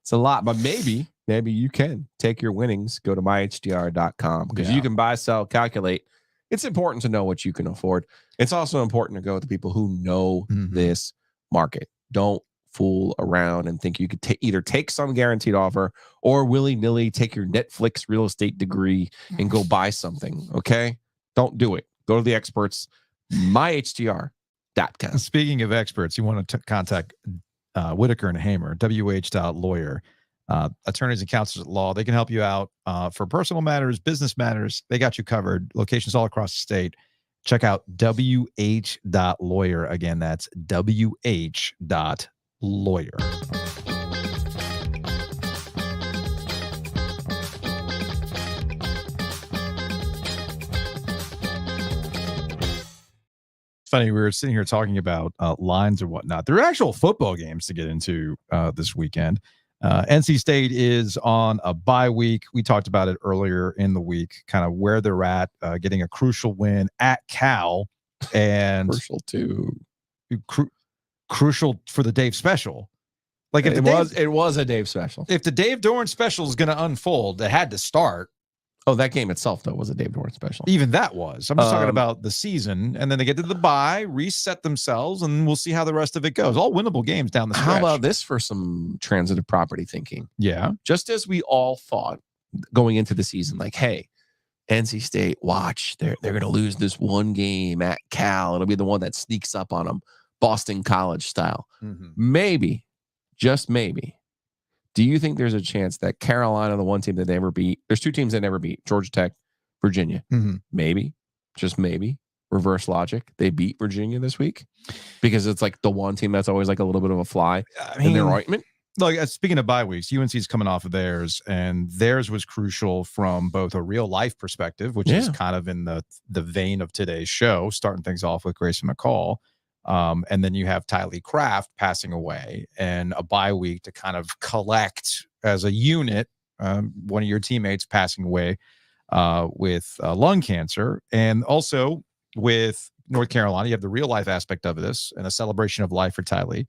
It's a lot, but maybe you can take your winnings, go to myhtr.com because Yeah. you can buy, sell, calculate. It's important to know what you can afford. It's also important to go with the people who know this market. Don't fool around and think you could either take some guaranteed offer or willy-nilly take your Netflix real estate degree and go buy something. Okay? Don't do it. Go to the experts, myhtr.com. Speaking of experts, you want to contact Whitaker and Hamer, WH.lawyer. Attorneys and counselors at law. They can help you out for personal matters, business matters. They got you covered. Locations all across the state. Check out WH.lawyer. Again, that's WH.lawyer. Funny, we were sitting here talking about lines and whatnot. There are actual football games to get into this weekend. NC State is on a bye week. We talked about it earlier in the week, kind of where they're at, getting a crucial win at Cal, and Crucial too. Crucial for the Dave special. Like if It was a Dave special. if the Dave Doran special is going to unfold, it had to start. Oh, that game itself though was a Dave Doran special. Even that was. I'm just talking about the season, and then they get to the bye, reset themselves, and we'll see how the rest of it goes. All winnable games down the stretch. How about this for some transitive property thinking? Yeah. Just as we all thought going into the season, like, hey, NC State, watch, they're going to lose this one game at Cal. It'll be the one that sneaks up on them, Boston College style. Maybe, just maybe. Do you think there's a chance that Carolina, the one team that they never beat, there's two teams they never beat, Georgia Tech, Virginia. Maybe, just maybe, reverse logic, they beat Virginia this week because it's like the one team that's always like a little bit of a fly in their ointment. Look, speaking of bye weeks, UNC's coming off of theirs, and theirs was crucial from both a real life perspective, which is kind of in the vein of today's show, starting things off with Grayson McCall. And then you have Tylee Kraft passing away and a bye week to kind of collect as a unit, one of your teammates passing away with lung cancer. And also with North Carolina, you have the real life aspect of this and a celebration of life for Tylee.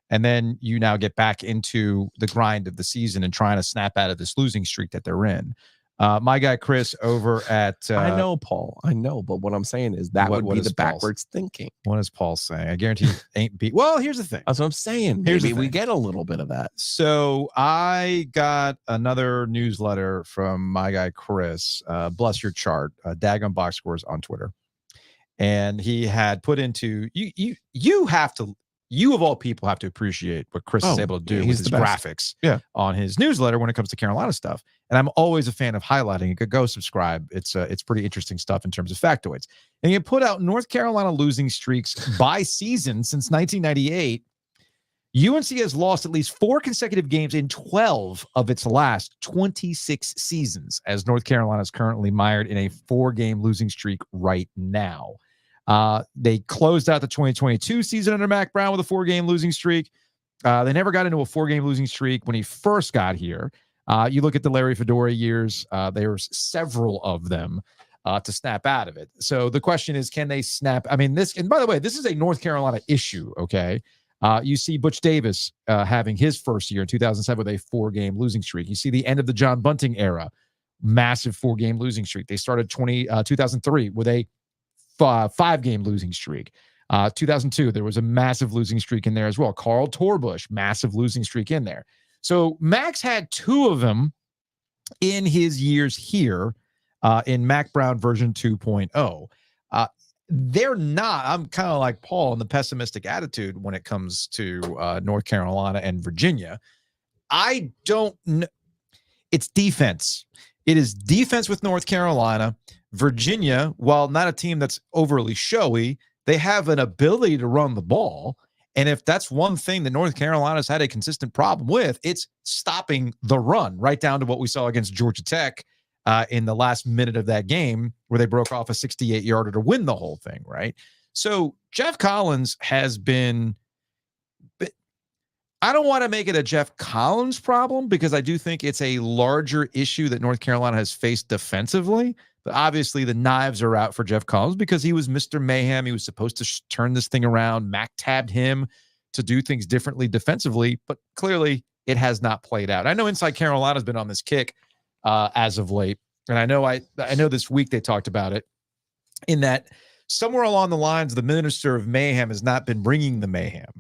And then you now get back into the grind of the season and trying to snap out of this losing streak that they're in. My guy Chris over at I know, Paul. I know, but what I'm saying is that would be the backwards thinking. What is Paul saying? I guarantee you ain't beat. Well, here's the thing. That's what I'm saying. Maybe we get a little bit of that. So I got another newsletter from my guy Chris. Bless your chart. Dagon Box Scores on Twitter, and he had put into you have to. You of all people have to appreciate what Chris is able to do with his graphics on his newsletter when it comes to Carolina stuff. And I'm always a fan of highlighting. You could go subscribe. It's pretty interesting stuff in terms of factoids. And he put out North Carolina losing streaks by season since 1998. UNC has lost at least 4 consecutive games in 12 of its last 26 seasons, as North Carolina is currently mired in a 4-game losing streak right now. They closed out the 2022 season under Mac Brown with a 4-game losing streak. They never got into a 4-game losing streak when he first got here. You look at the Larry Fedora years, there's several of them to snap out of it. So the question is, can they snap? I mean, and by the way, this is a North Carolina issue, okay? You see Butch Davis having his first year in 2007 with a 4-game losing streak. You see the end of the John Bunting era, massive 4-game losing streak. They started 2003 with a 5-game losing streak. 2002, there was a massive losing streak in there as well. Carl Torbush, massive losing streak in there. So Max had 2 of them in his years here in Mac Brown version 2.0. They're not, I'm kind of like Paul in the pessimistic attitude when it comes to North Carolina and Virginia. I don't know. It's defense. It is defense with North Carolina. Virginia, while not a team that's overly showy, they have an ability to run the ball. And if that's one thing that North Carolina's had a consistent problem with, it's stopping the run, right down to what we saw against Georgia Tech in the last minute of that game where they broke off a 68-yarder to win the whole thing, right? So Jeff Collins has been – I don't want to make it a Jeff Collins problem because I do think it's a larger issue that North Carolina has faced defensively. But obviously the knives are out for Jeff Collins because he was Mr. Mayhem. He was supposed to turn this thing around. Mac tabbed him to do things differently defensively, but clearly it has not played out. I know Inside Carolina's been on this kick as of late, and I know this week they talked about it in that somewhere along the lines, the minister of mayhem has not been bringing the mayhem,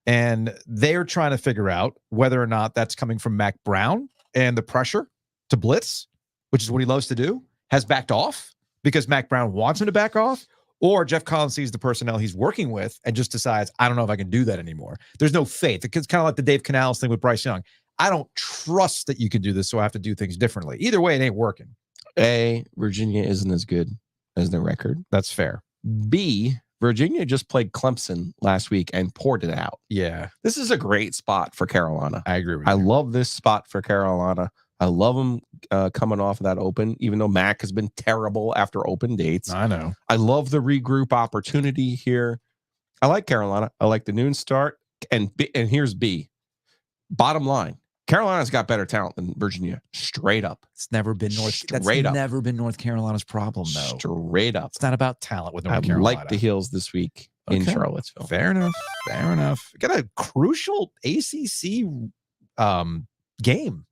and they're trying to figure out whether or not that's coming from Mac Brown and the pressure to blitz, which is what he loves to do, has backed off because Mac Brown wants him to back off, or Jeff Collins sees the personnel he's working with and just decides, I don't know if I can do that anymore. There's no faith. It's kind of like the Dave Canales thing with Bryce Young. I don't trust that you can do this, so I have to do things differently. Either way, it ain't working. A, Virginia isn't as good as their record. That's fair. B, Virginia just played Clemson last week and poured it out. Yeah. This is a great spot for Carolina. I agree with you. I love this spot for Carolina. I love them coming off of that open, even though Mac has been terrible after open dates. I know. I love the regroup opportunity here. I like Carolina. I like the noon start. And here's B. Bottom line, Carolina's got better talent than Virginia. Straight up. It's never been never been North Carolina's problem, though. Straight up. It's not about talent with North Carolina. I like the Heels this week in Charlottesville. Fair enough. Fair enough. Got a crucial ACC game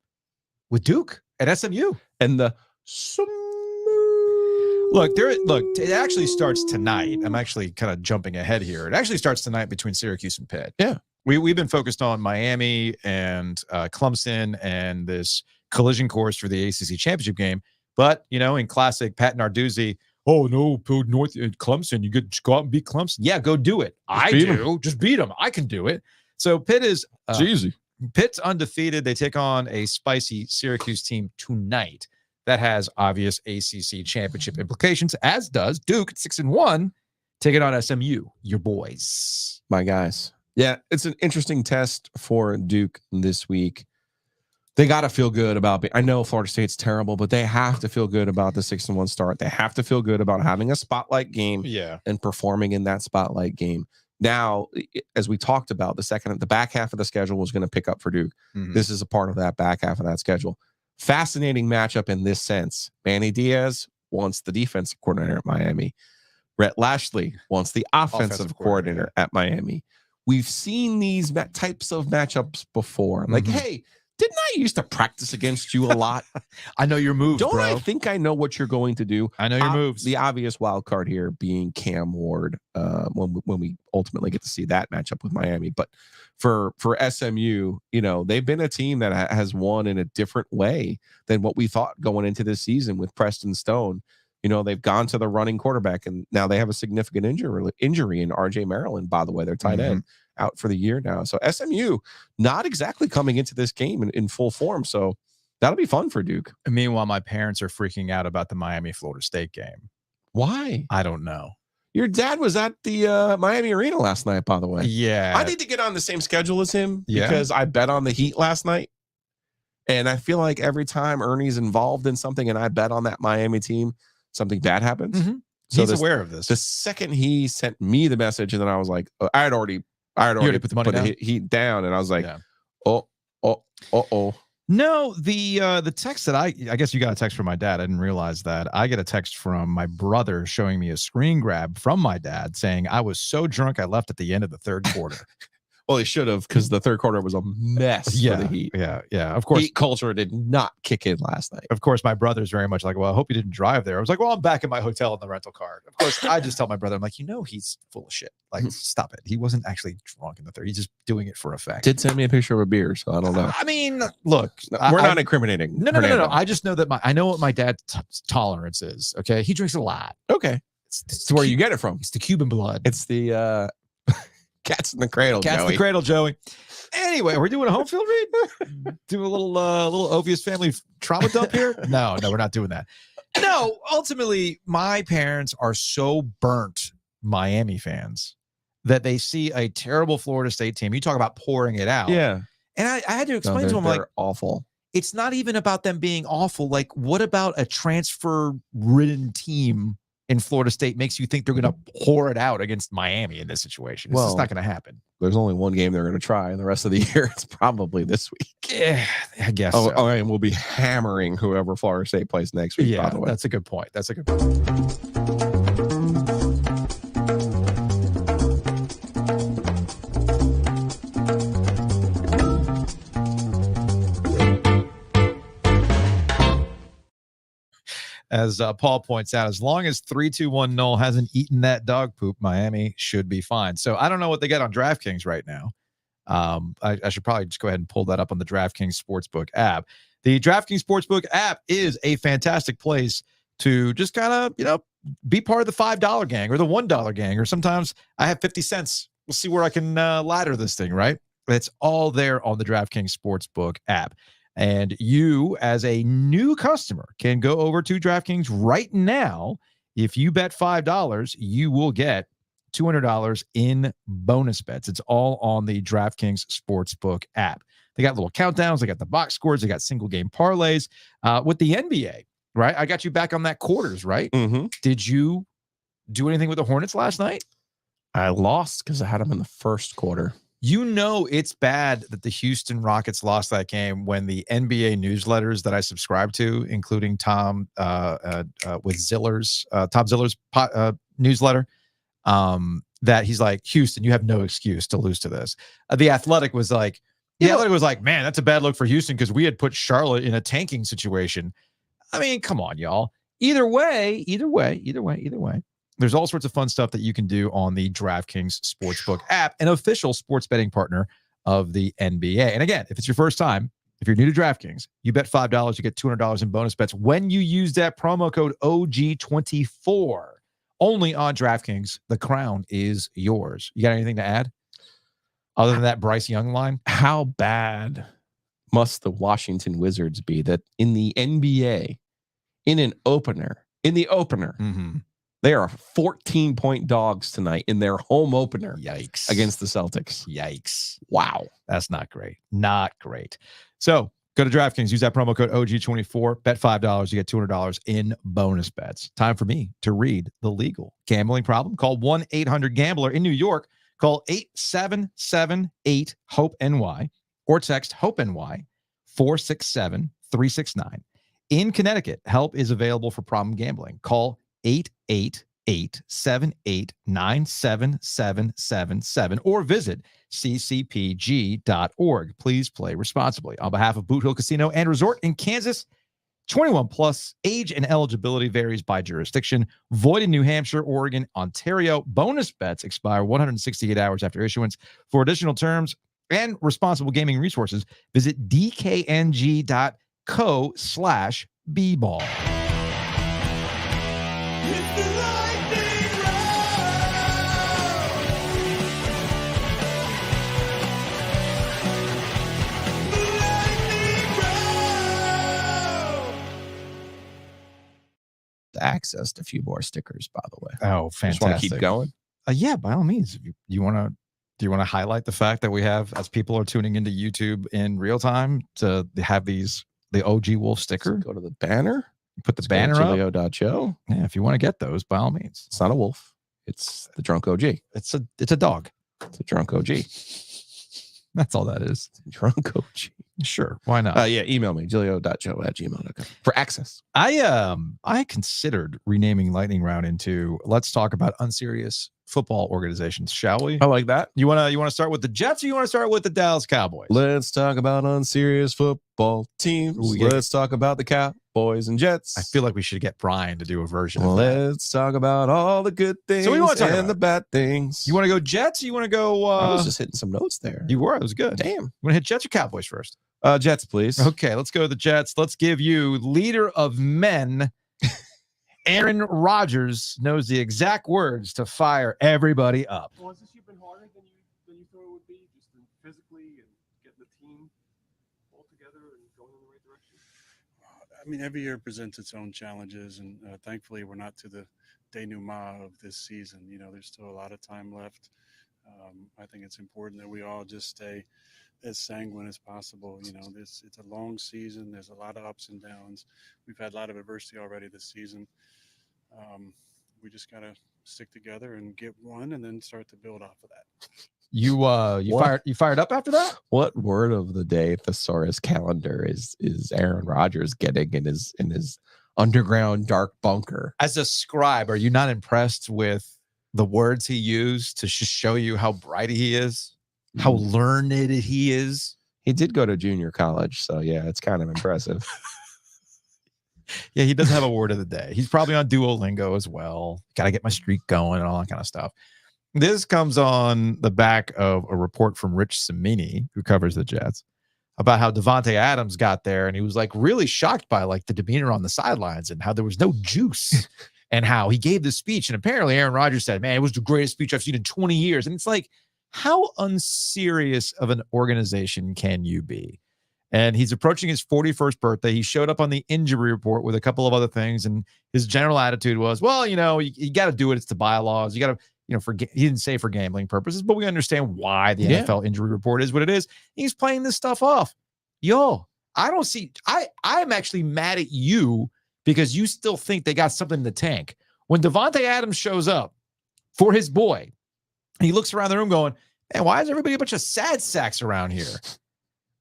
with Duke at SMU. And the Look, it actually starts tonight. I'm actually kind of jumping ahead here. It actually starts tonight between Syracuse and Pitt. Yeah. We've been focused on Miami and Clemson and this collision course for the ACC championship game. But, in classic Pat Narduzzi, oh, no, Clemson, you could go out and beat Clemson. Yeah, go do it. Just beat them. I can do it. So Pitt is it's easy. Pitt's undefeated. They take on a spicy Syracuse team tonight that has obvious ACC championship implications, as does Duke at 6-1, taking on SMU, your boys. My guys. Yeah, it's an interesting test for Duke this week. They got to feel good about I know Florida State's terrible, but they have to feel good about the 6-1 start. They have to feel good about having a spotlight game and performing in that spotlight game. Now, as we talked about, the back half of the schedule was going to pick up for Duke. Mm-hmm. This is a part of that back half of that schedule. Fascinating matchup in this sense. Manny Diaz wants the defensive coordinator at Miami. Rhett Lashley wants the offensive coordinator at Miami. We've seen these types of matchups before. Like, hey, Didn't I used to practice against you a lot? I know your moves, Don't bro. I think I know what you're going to do? I know your moves. The obvious wild card here being Cam Ward when we ultimately get to see that matchup with Miami. But for SMU, they've been a team that has won in a different way than what we thought going into this season with Preston Stone. They've gone to the running quarterback, and now they have a significant injury in RJ Maryland, by the way, their tight end, out for the year now. So SMU not exactly coming into this game in full form. So that'll be fun for Duke. And meanwhile, my parents are freaking out about the Miami-Florida State game. Why? I don't know. Your dad was at the Miami Arena last night, by the way. Yeah. I need to get on the same schedule as him Yeah. because I bet on the Heat last night. And I feel like every time Ernie's involved in something and I bet on that Miami team, something bad happens. Mm-hmm. So he's aware of this. The second he sent me the message, and then I was like, I had already put the money down? the Heat down, and I was like, Yeah. oh. No, the text that I guess you got a text from my dad. I didn't realize that. I get a text from my brother showing me a screen grab from my dad saying I was so drunk I left at the end of the third quarter. Well, he should have, because the third quarter was a mess for the Heat. Yeah. Of course, Heat culture did not kick in last night. Of course, my brother's very much like, well, I hope you didn't drive there. I was like, well, I'm back in my hotel in the rental car. Of course, I just tell my brother, I'm like, he's full of shit. Like, stop it. He wasn't actually drunk in the third. He's just doing it for effect. Did send me a picture of a beer, so I don't know. I mean, look, We're not incriminating. No. I just know that I know what my dad's tolerance is. Okay, he drinks a lot. Okay, it's where you get it from. It's the Cuban blood. It's the cats in the cradle. Cats in the cradle, Joey. Anyway, we're doing a home field read. Do a little Ovies family trauma dump here. No, we're not doing that. No, ultimately, my parents are so burnt Miami fans that they see a terrible Florida State team. You talk about pouring it out. Yeah. And I had to explain to them, they're like, awful. It's not even about them being awful. Like, what about a transfer-ridden team in Florida State makes you think they're going to pour it out against Miami in this situation? It's just not going to happen. There's only one game they're going to try, and the rest of the year it's probably this week. Yeah, I guess. Oh, so. and we'll be hammering whoever Florida State plays next week. Yeah, by the way, that's a good point. As Paul points out, as long as 321 Null hasn't eaten that dog poop, Miami should be fine. So I don't know what they get on DraftKings right now. I should probably just go ahead and pull that up on the DraftKings Sportsbook app. The DraftKings Sportsbook app is a fantastic place to just kind of, be part of the $5 gang or the $1 gang, or sometimes I have 50 cents. We'll see where I can ladder this thing, right? It's all there on the DraftKings Sportsbook app. And you, as a new customer, can go over to DraftKings right now. If you bet $5, you will get $200 in bonus bets. It's all on the DraftKings Sportsbook app. They got little countdowns. They got the box scores. They got single game parlays. With the NBA, right? I got you back on that quarters, right? Mm-hmm. Did you do anything with the Hornets last night? I lost because I had them in the first quarter. It's bad that the Houston Rockets lost that game when the NBA newsletters that I subscribe to, including Tom Ziller's newsletter, that he's like, Houston, you have no excuse to lose to this. The Athletic was like, man, that's a bad look for Houston because we had put Charlotte in a tanking situation. I mean, come on, y'all. Either way. There's all sorts of fun stuff that you can do on the DraftKings Sportsbook app, an official sports betting partner of the NBA. And again, if it's your first time, if you're new to DraftKings, you bet $5, you get $200 in bonus bets when you use that promo code OG24. Only on DraftKings. The crown is yours. You got anything to add other than that Bryce Young line? How bad must the Washington Wizards be that in the NBA, in the opener, Mm-hmm. they are 14-point dogs tonight in their home opener. Yikes. Against the Celtics. Yikes. Wow. That's not great. Not great. So go to DraftKings, use that promo code OG24, bet $5, you get $200 in bonus bets. Time for me to read the legal gambling problem. Call 1-800-GAMBLER in New York. Call 8778-HOPE-NY or text HOPE-NY 467-369. In Connecticut, help is available for problem gambling. Call 888-977-7777 or visit ccpg.org. Please play responsibly. On behalf of Boot Hill Casino and Resort in Kansas, 21 plus, age and eligibility varies by jurisdiction. Void in New Hampshire, Oregon, Ontario. Bonus bets expire 168 hours after issuance. For additional terms and responsible gaming resources, visit dkng.co/bball. Accessed a few more stickers, by the way. Oh, fantastic. Just want to keep going? Yeah, by all means. Do you want to highlight the fact that we have, as people are tuning into YouTube in real time, to have the OG Wolf sticker? Let's go to the banner. Put the banner up. Giglio.show. Yeah, if you want to get those, by all means. It's not a wolf. It's the drunk OG. It's a dog. It's a drunk OG. That's all that is. Drunk OG. Sure, why not? Yeah, email me, giglio.show@gmail.com for access. I considered renaming Lightning Round into Let's Talk About Unserious Football Organizations, shall we? I like that. You wanna start with the Jets or you want to start with the Dallas Cowboys? Let's talk about unserious football teams. Let's talk about the Cowboys and Jets. I feel like we should get Brian to do a version of Let's talk about all the good things and the bad things. You want to go Jets or you want to go I was just hitting some notes there. You were, it was good. Damn. You want to hit Jets or Cowboys first? Jets, please. Okay, let's go to the Jets. Let's give you leader of men. Aaron Rodgers knows the exact words to fire everybody up. Well, has this year been harder than you thought it would be, just physically and getting the team all together and going in the right direction? I mean, every year presents its own challenges, and thankfully we're not to the denouement of this season. You know, there's still a lot of time left. I think it's important that we all just stay as sanguine as possible. You know, it's a long season. There's a lot of ups and downs. We've had a lot of adversity already this season. We just got to stick together and get one and then start to build off of that. You fired up after that? What word of the day thesaurus calendar is Aaron Rodgers getting in his underground dark bunker? As a scribe, are you not impressed with the words he used to show you how bright he is, how learned he is? He did go to junior college, so yeah, it's kind of impressive. Yeah, he does have a word of the day. He's probably on Duolingo as well. Got to get my streak going and all that kind of stuff. This comes on the back of a report from Rich Cimini, who covers the Jets, about how Devontae Adams got there, and he was like really shocked by like the demeanor on the sidelines and how there was no juice, and how he gave this speech. And apparently Aaron Rodgers said, "Man, it was the greatest speech I've seen in 20 years." And it's like, how unserious of an organization can you be? And he's approaching his 41st birthday. He showed up on the injury report with a couple of other things. And his general attitude was, well, you know, you got to do it. It's the bylaws. You got to, you know, he didn't say for gambling purposes, but we understand why the NFL injury report is what it is. He's playing this stuff off. Yo, I'm actually mad at you because you still think they got something in the tank. When Devontae Adams shows up for his boy, he looks around the room going, man, why is everybody a bunch of sad sacks around here?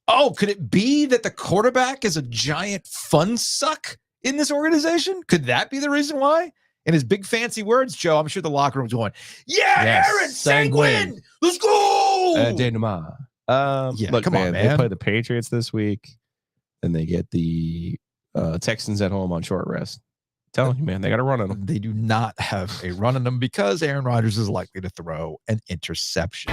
Oh, could it be that the quarterback is a giant fun suck in this organization? Could that be the reason why? In his big fancy words, Joe, I'm sure the locker room's going, yeah, yes, Aaron, sanguine. Let's go. Denouement. Yeah, look, come on, man. They play the Patriots this week, and they get the Texans at home on short rest. Telling you, man, they got a run on them. They do not have a run on them because Aaron Rodgers is likely to throw an interception.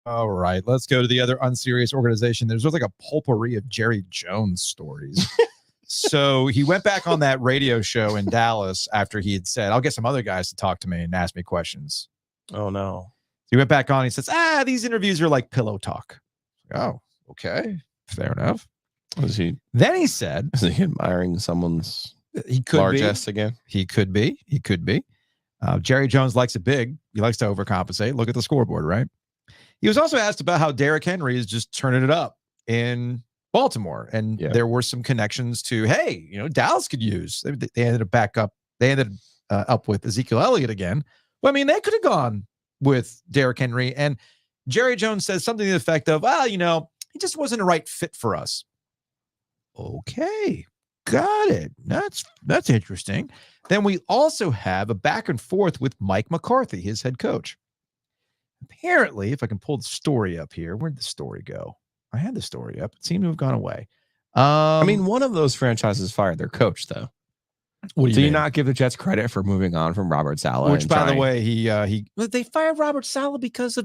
All right, let's go to the other unserious organization. There's like a potpourri of Jerry Jones stories. So he went back on that radio show in Dallas after he had said, I'll get some other guys to talk to me and ask me questions. Oh, no. He went back on. He says, these interviews are like pillow talk. Oh, okay. Fair enough. Then he said, is he admiring someone's could largesse again? He could be. Jerry Jones likes it big. He likes to overcompensate. Look at the scoreboard, right? He was also asked about how Derrick Henry is just turning it up in Baltimore. And there were some connections to, hey, you know, Dallas could use. They ended up back up. They ended up with Ezekiel Elliott again. Well, I mean, they could have gone with Derrick Henry. And Jerry Jones says something to the effect of, well, he just wasn't a right fit for us. Okay, got it. That's interesting. Then we also have a back and forth with Mike McCarthy, his head coach. Apparently, if I can pull the story up here, where'd the story go? I had the story up. It seemed to have gone away. I mean, one of those franchises fired their coach, though. What do you not give the Jets credit for moving on from Robert Saleh? Which, by the way, they fired Robert Saleh because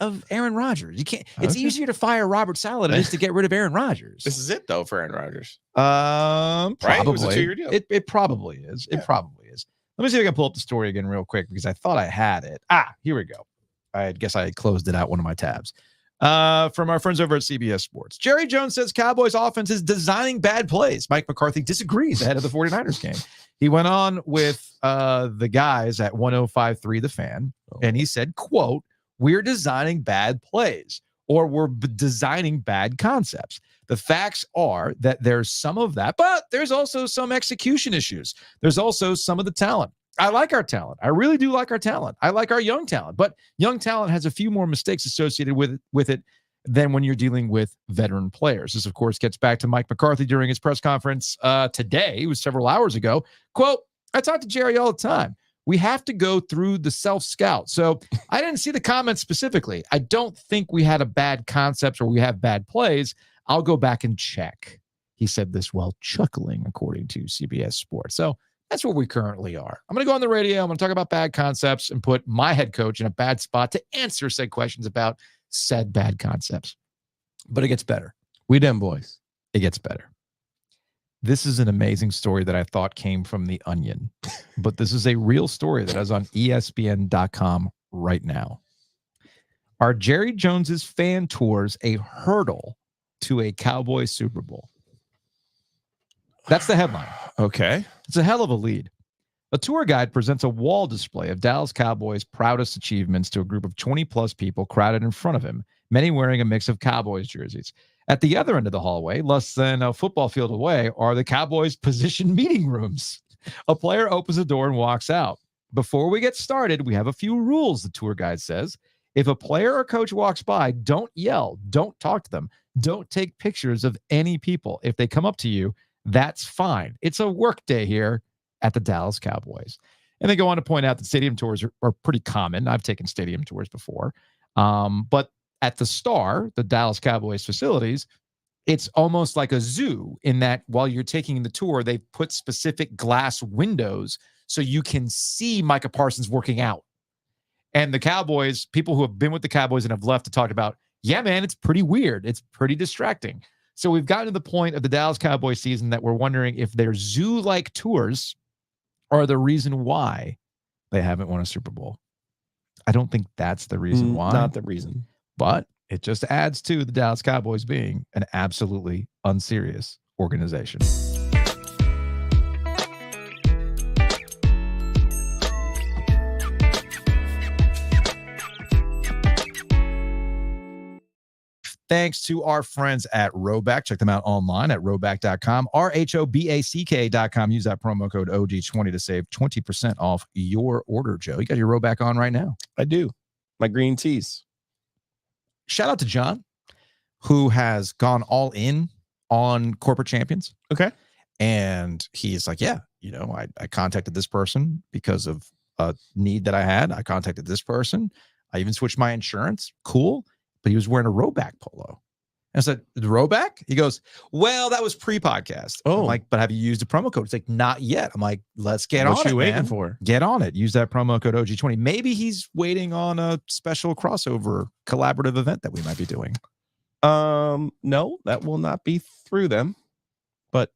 of Aaron Rodgers. You can't. It's easier to fire Robert Saleh than it is to get rid of Aaron Rodgers. This is it, though, for Aaron Rodgers. Probably. Right? It was a 2-year deal. It probably is. It probably is. Let me see if I can pull up the story again real quick because I thought I had it. Here we go. I guess I closed it out one of my tabs. From our friends over at CBS Sports. Jerry Jones says Cowboys offense is designing bad plays. Mike McCarthy disagrees ahead of the 49ers game. He went on with the guys at 105.3 The Fan, and he said, quote, "We're designing bad plays, or we're designing bad concepts. The facts are that there's some of that, but there's also some execution issues. There's also some of the talent. I like our talent. I really do like our talent. I like our young talent, but young talent has a few more mistakes associated with it than when you're dealing with veteran players." This, of course, gets back to Mike McCarthy during his press conference today. It was several hours ago. Quote, "I talk to Jerry all the time. We have to go through the self-scout. So I didn't see the comments specifically. I don't think we had a bad concept or we have bad plays. I'll go back and check." He said this while chuckling, according to CBS Sports. So that's where we currently are. I'm going to go on the radio. I'm going to talk about bad concepts and put my head coach in a bad spot to answer said questions about said bad concepts. But it gets better. We them boys. It gets better. This is an amazing story that I thought came from The Onion, but this is a real story that is on ESPN.com right now. Are Jerry Jones's fan tours a hurdle to a Cowboys Super Bowl? That's the headline. Okay. It's a hell of a lead. A tour guide presents a wall display of Dallas Cowboys' proudest achievements to a group of 20-plus people crowded in front of him, many wearing a mix of Cowboys jerseys. At the other end of the hallway, less than a football field away, are the Cowboys' position meeting rooms. A player opens the door and walks out. "Before we get started, we have a few rules," the tour guide says. "If a player or coach walks by, don't yell, don't talk to them, don't take pictures of any people. If they come up to you, that's fine. It's a work day here at the Dallas Cowboys." And they go on to point out that stadium tours are pretty common. I've taken stadium tours before. But at the Star, the Dallas Cowboys facilities, it's almost like a zoo in that while you're taking the tour, they put specific glass windows so you can see Micah Parsons working out. And the Cowboys, people who have been with the Cowboys and have left to talk about, yeah, man, it's pretty weird. It's pretty distracting. So we've gotten to the point of the Dallas Cowboys season that we're wondering if their zoo-like tours are the reason why they haven't won a Super Bowl. I don't think that's the reason why. Not the reason. But it just adds to the Dallas Cowboys being an absolutely unserious organization. Thanks to our friends at Roback. Check them out online at roback.com, RHOBACK.com. Use that promo code OG20 to save 20% off your order, Joe. You got your Roback on right now. I do. My green teas. Shout out to John, who has gone all in on corporate champions. Okay. And he's like, yeah, I contacted this person because of a need that I had. I contacted this person. I even switched my insurance. Cool. But he was wearing a Roback polo. And I said, Roback? He goes, well, that was pre-podcast. Oh. I'm like, but have you used a promo code? It's like, not yet. I'm like, let's get on it, What you waiting man. for? Get on it. Use that promo code OG20. Maybe he's waiting on a special crossover collaborative event that we might be doing. No, that will not be through them. But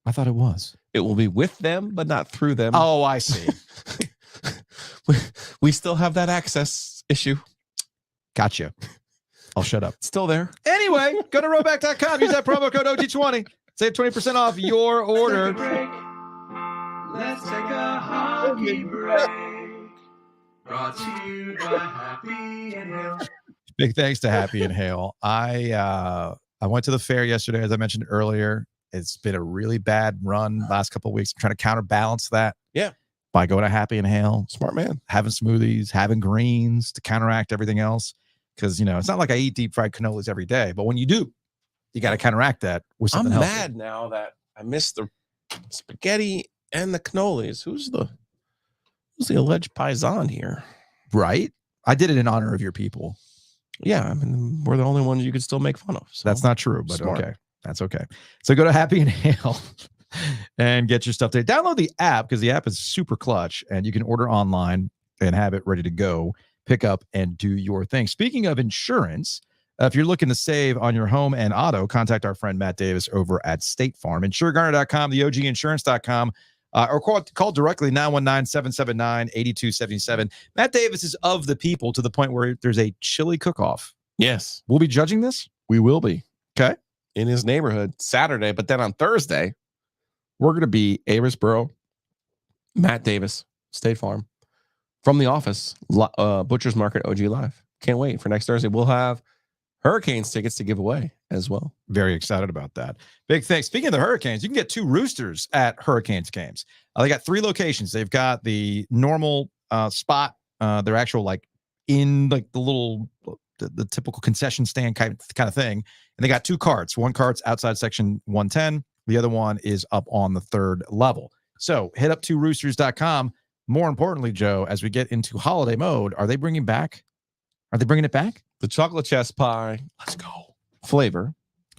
I thought it was. It will be with them, but not through them. Oh, I see. we still have that access issue. Gotcha. I'll shut up. Still there. Anyway, go to roback.com. Use that promo code OG20. Save 20% off your order. Let's take a hockey break. Brought to you by Happy and Hale. Big thanks to Happy and Hale. I went to the fair yesterday, as I mentioned earlier. It's been a really bad run last couple of weeks. I'm trying to counterbalance that. Yeah. By going to Happy and Hale. Smart man. Having smoothies, having greens to counteract everything else. because it's not like I eat deep fried cannolis every day, but when you do, you got to counteract that with something I'm healthy. mad now that I missed the spaghetti and the cannolis. Who's the alleged paisan here? Right? I did it in honor of your people. Yeah, I mean, we're the only ones you could still make fun of. So. That's not true, but Smart. okay. That's okay. So go to Happy Inhale and get your stuff today. Download the app because the app is super clutch and you can order online and have it ready to go, pick up and do your thing. Speaking of insurance, if you're looking to save on your home and auto, contact our friend Matt Davis over at State Farm. InsureGarner.com, theoginsurance.com, or call directly 919-779-8277. Matt Davis is of the people to the point where there's a chili cook-off. Yes. We'll be judging this? We will be. Okay. In his neighborhood Saturday, but then on Thursday, we're going to be Arisboro, Matt Davis, State Farm, from the office, Butcher's Market OG Live. Can't wait for next Thursday. We'll have Hurricanes tickets to give away as well. Very excited about that. Big thing. Speaking of the Hurricanes, you can get 2 Roosters at Hurricanes games. They got 3 locations. They've got the normal spot. They're actual in the little the typical concession stand kind of thing. And they got 2 carts. One cart's outside section 110. The other one is up on the 3rd level. So hit up 2roosters.com. More importantly, Joe, as we get into holiday mode, are they bringing it back? The chocolate chess pie. Let's go. Flavor.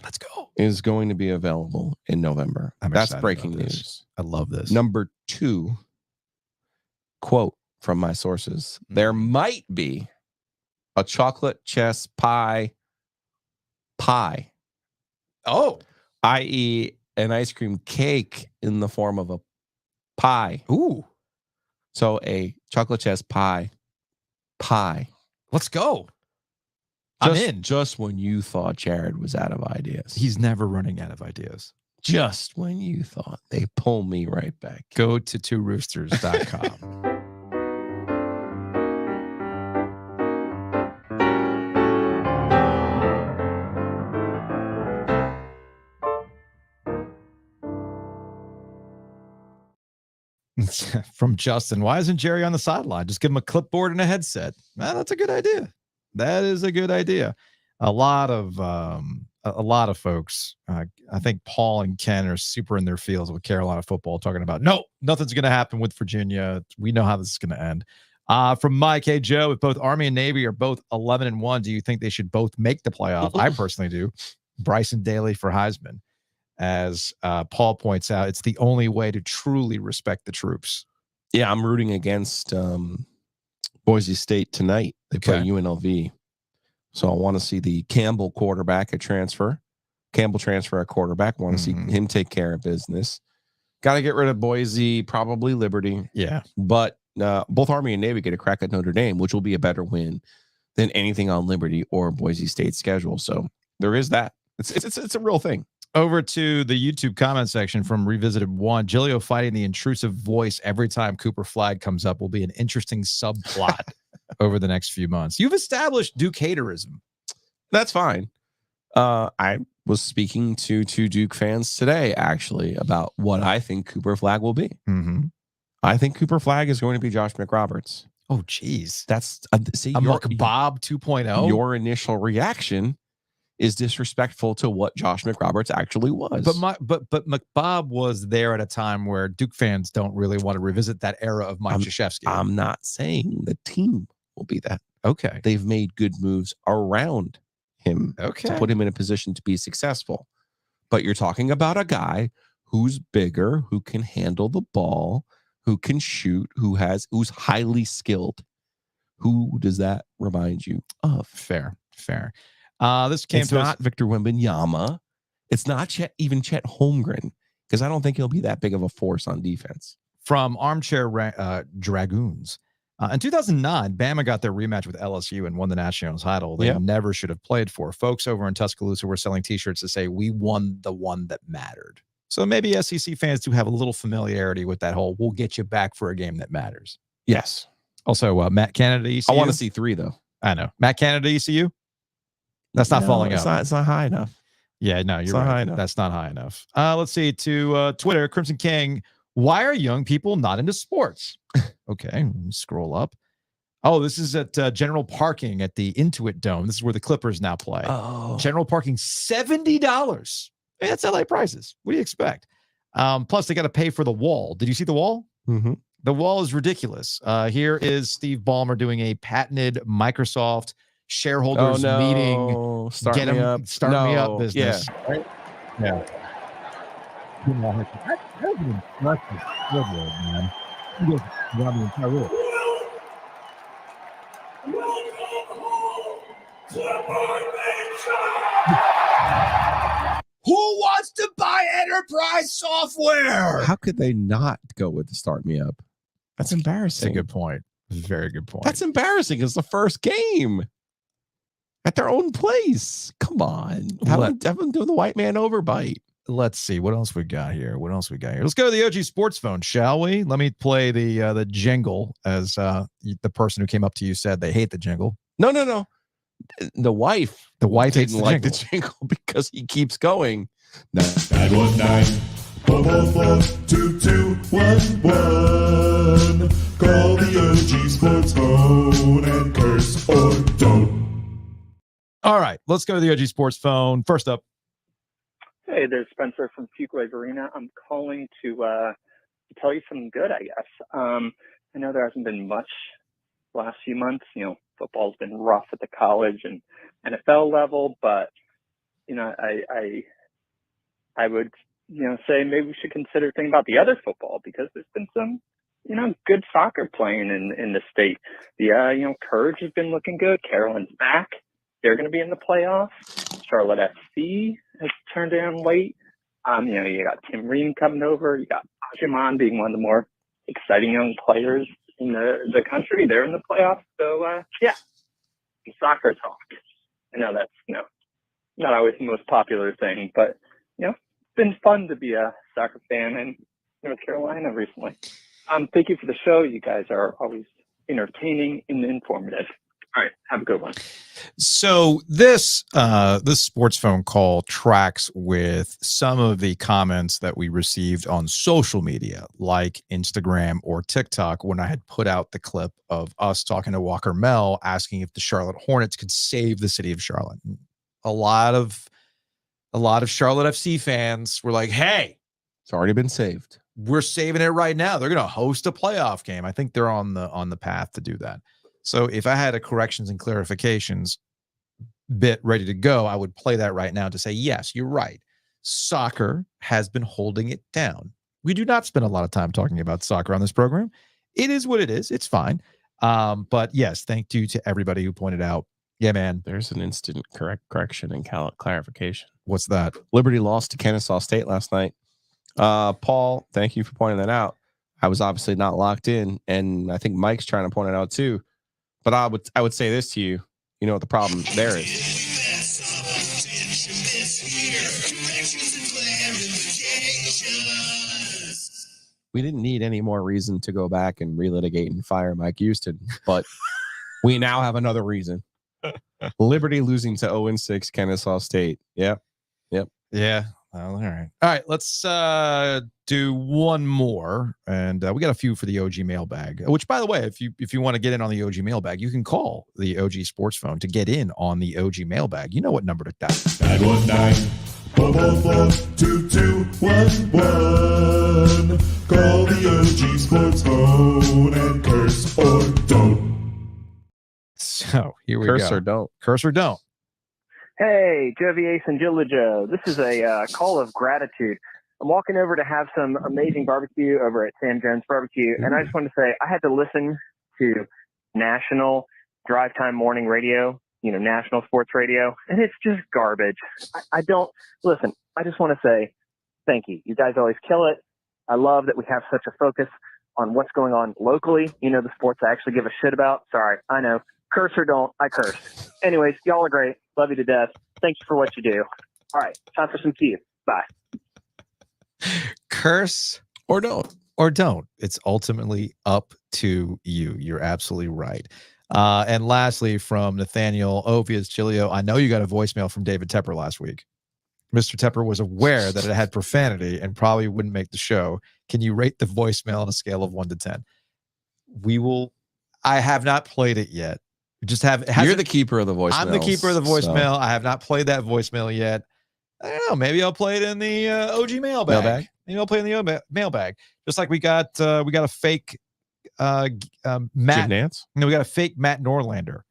Let's go. Is going to be available in November. That's breaking news. I love this. Number 2, quote from my sources, there might be a chocolate chess pie. Oh. I.e. an ice cream cake in the form of a pie. Ooh. So a chocolate chess pie. Let's go. I'm in. Just when you thought Jared was out of ideas. He's never running out of ideas. Just when you thought, they pull me right back. Go to 2roosters.com. From Justin, why isn't Jerry on the sideline? Just give him a clipboard and a headset. That's a good idea. That is a good idea. A lot of folks, I think Paul and Ken are super in their fields with Carolina football, talking about, no, nothing's going to happen with Virginia. We know how this is going to end. From Mike, hey, Joe, if both Army and Navy are both 11-1, do you think they should both make the playoff? I personally do. Bryson Daly for Heisman. As Paul points out, it's the only way to truly respect the troops. Yeah, I'm rooting against Boise State tonight. They play UNLV. So I want to see the Campbell quarterback at transfer. Campbell transfer at quarterback. Want to see him take care of business. Got to get rid of Boise, probably Liberty. Yeah. But both Army and Navy get a crack at Notre Dame, which will be a better win than anything on Liberty or Boise State's schedule. So there is that. It's a real thing. Over to the YouTube comment section from Revisited One. Giglio fighting the intrusive voice every time Cooper Flag comes up will be an interesting subplot over the next few months. You've established Duke haterism. That's fine. I was speaking to 2 Duke fans today, actually, about what I think Cooper Flag will be. Mm-hmm. I think Cooper Flag is going to be Josh McRoberts. Oh, geez. That's see, Bob 2.0. Your initial reaction is disrespectful to what Josh McRoberts actually was. But McBob was there at a time where Duke fans don't really want to revisit that era of Mike Krzyzewski. I'm not saying the team will be that. Okay. They've made good moves around him to put him in a position to be successful. But you're talking about a guy who's bigger, who can handle the ball, who can shoot, who's highly skilled. Who does that remind you of? Fair. This came it's to not us. Victor Wembanyama. It's not even Chet Holmgren, because I don't think he'll be that big of a force on defense. From Armchair Dragoons. In 2009, Bama got their rematch with LSU and won the national title they never should have played for. Folks over in Tuscaloosa were selling T-shirts to say, we won the one that mattered. So maybe SEC fans do have a little familiarity with that whole, we'll get you back for a game that matters. Yes. Also, Matt Canada, ECU. I want to see 3, though. I know. Matt Canada, ECU. That's not falling out. It's not high enough. Yeah, no, you're right. That's not high enough. Let's see. To Twitter, Crimson King. Why are young people not into sports? Okay, let me scroll up. Oh, this is at General Parking at the Intuit Dome. This is where the Clippers now play. Oh, General Parking, $70. Hey, that's LA prices. What do you expect? Plus, they got to pay for the wall. Did you see the wall? mm-hmm. The wall is ridiculous. Here is Steve Ballmer doing a patented Microsoft shareholders meeting. Start Get me 'em- up. Start me up business. Yeah. Right? Yeah. That was an impressive scoreboard, man. He goes around the entire room. Who wants to buy enterprise software? How could they not go with the start me up? That's embarrassing. That's a good point. Very good point. That's embarrassing. It's the first game at their own place. Come on. Have them do the white man overbite. Let's see what else we got here. Let's go to the OG Sports Phone, shall we? Let me play the jingle, as the person who came up to you said they hate the jingle. No. The wife hates didn't like the jingle because he keeps going. 919 444 2211. Call the OG Sports Phone and curse or don't. All right, let's go to the OG Sports Phone. First up. Hey, there's Spencer from Fuquay Arena. I'm calling to tell you something good, I guess. I know there hasn't been much the last few months. You know, football's been rough at the college and NFL level, but you know, I would, you know, say maybe we should consider thinking about the other football, because there's been some, you know, good soccer playing in the state. The you know, Courage has been looking good. Carolina's back. They're going to be in the playoffs. Charlotte FC has turned down late. You know, you got Tim Ream coming over. You got Ajiman being one of the more exciting young players in the country. They're in the playoffs. So, yeah, soccer talk. I know that's, you know, not always the most popular thing, but, you know, it's been fun to be a soccer fan in North Carolina recently. Thank you for the show. You guys are always entertaining and informative. All right, have a good one. So this sports phone call tracks with some of the comments that we received on social media, like Instagram or TikTok, when I had put out the clip of us talking to Walker Mell asking if the Charlotte Hornets could save the city of Charlotte. A lot of Charlotte FC fans were like, "Hey, it's already been saved. We're saving it right now. They're going to host a playoff game." I think they're on the path to do that. So if I had a corrections and clarifications bit ready to go, I would play that right now to say, yes, you're right. Soccer has been holding it down. We do not spend a lot of time talking about soccer on this program. It is what it is. It's fine. But yes, thank you to everybody who pointed out, yeah, man. There's an instant correction and clarification. What's that? Liberty lost to Kennesaw State last night. Paul, thank you for pointing that out. I was obviously not locked in, and I think Mike's trying to point it out too. But I would say this to you. You know what the problem there is? We didn't need any more reason to go back and relitigate and fire Mike Houston, but we now have another reason. Liberty losing to 0-6 Kennesaw State. Yep. Yeah. Well, all right. Let's do one more, and we got a few for the OG mailbag. Which, by the way, if you want to get in on the OG mailbag, you can call the OG Sports Phone to get in on the OG mailbag. You know what number to dial? 919-444-2211. Call the OG Sports Phone and curse or don't. So here we go. Curse or don't. Curse or don't. Hey, Jovi Ace and Giglio. This is a call of gratitude. I'm walking over to have some amazing barbecue over at Sam Jones Barbecue, and I just want to say I had to listen to national drive time morning radio, you know, national sports radio, and it's just garbage. I don't listen. I just want to say thank you. You guys always kill it. I love that we have such a focus on what's going on locally. You know, the sports I actually give a shit about. Sorry, I know. Curse or don't, I curse. Anyways, y'all are great. Love you to death. Thank you for what you do. All right, time for some tea. Bye. Curse or don't. Or don't. It's ultimately up to you. You're absolutely right. And lastly, from Nathaniel Ovies, Giglio, I know you got a voicemail from David Tepper last week. Mr. Tepper was aware that it had profanity and probably wouldn't make the show. Can you rate the voicemail on a scale of 1 to 10? We will. I have not played it yet. Just have. You're the keeper of the voicemail. I'm the keeper of the voicemail. I have not played that voicemail yet. I don't know. Maybe I'll play it in the OG mailbag. Maybe I'll play it in the mailbag. Just like we got a fake Matt Nance. No, we got a fake Matt Norlander.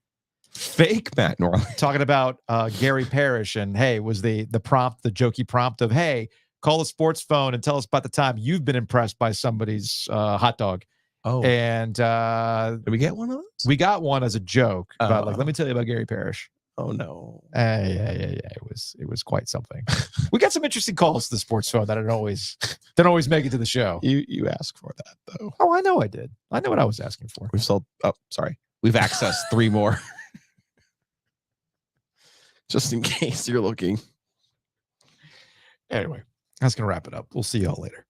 Fake Matt Norlander talking about Gary Parrish and hey, was the jokey prompt of hey, call the sports phone and tell us about the time you've been impressed by somebody's hot dog. Oh, and did we get one of those? We got one as a joke about like, let me tell you about Gary Parrish. Oh no. Yeah. It was quite something. We got some interesting calls to the sports phone that don't always make it to the show. You asked for that though. Oh, I know I did. I know what I was asking for. We've sold. Oh, sorry. We've accessed 3 more. Just in case you're looking. Anyway, that's gonna wrap it up. We'll see y'all later.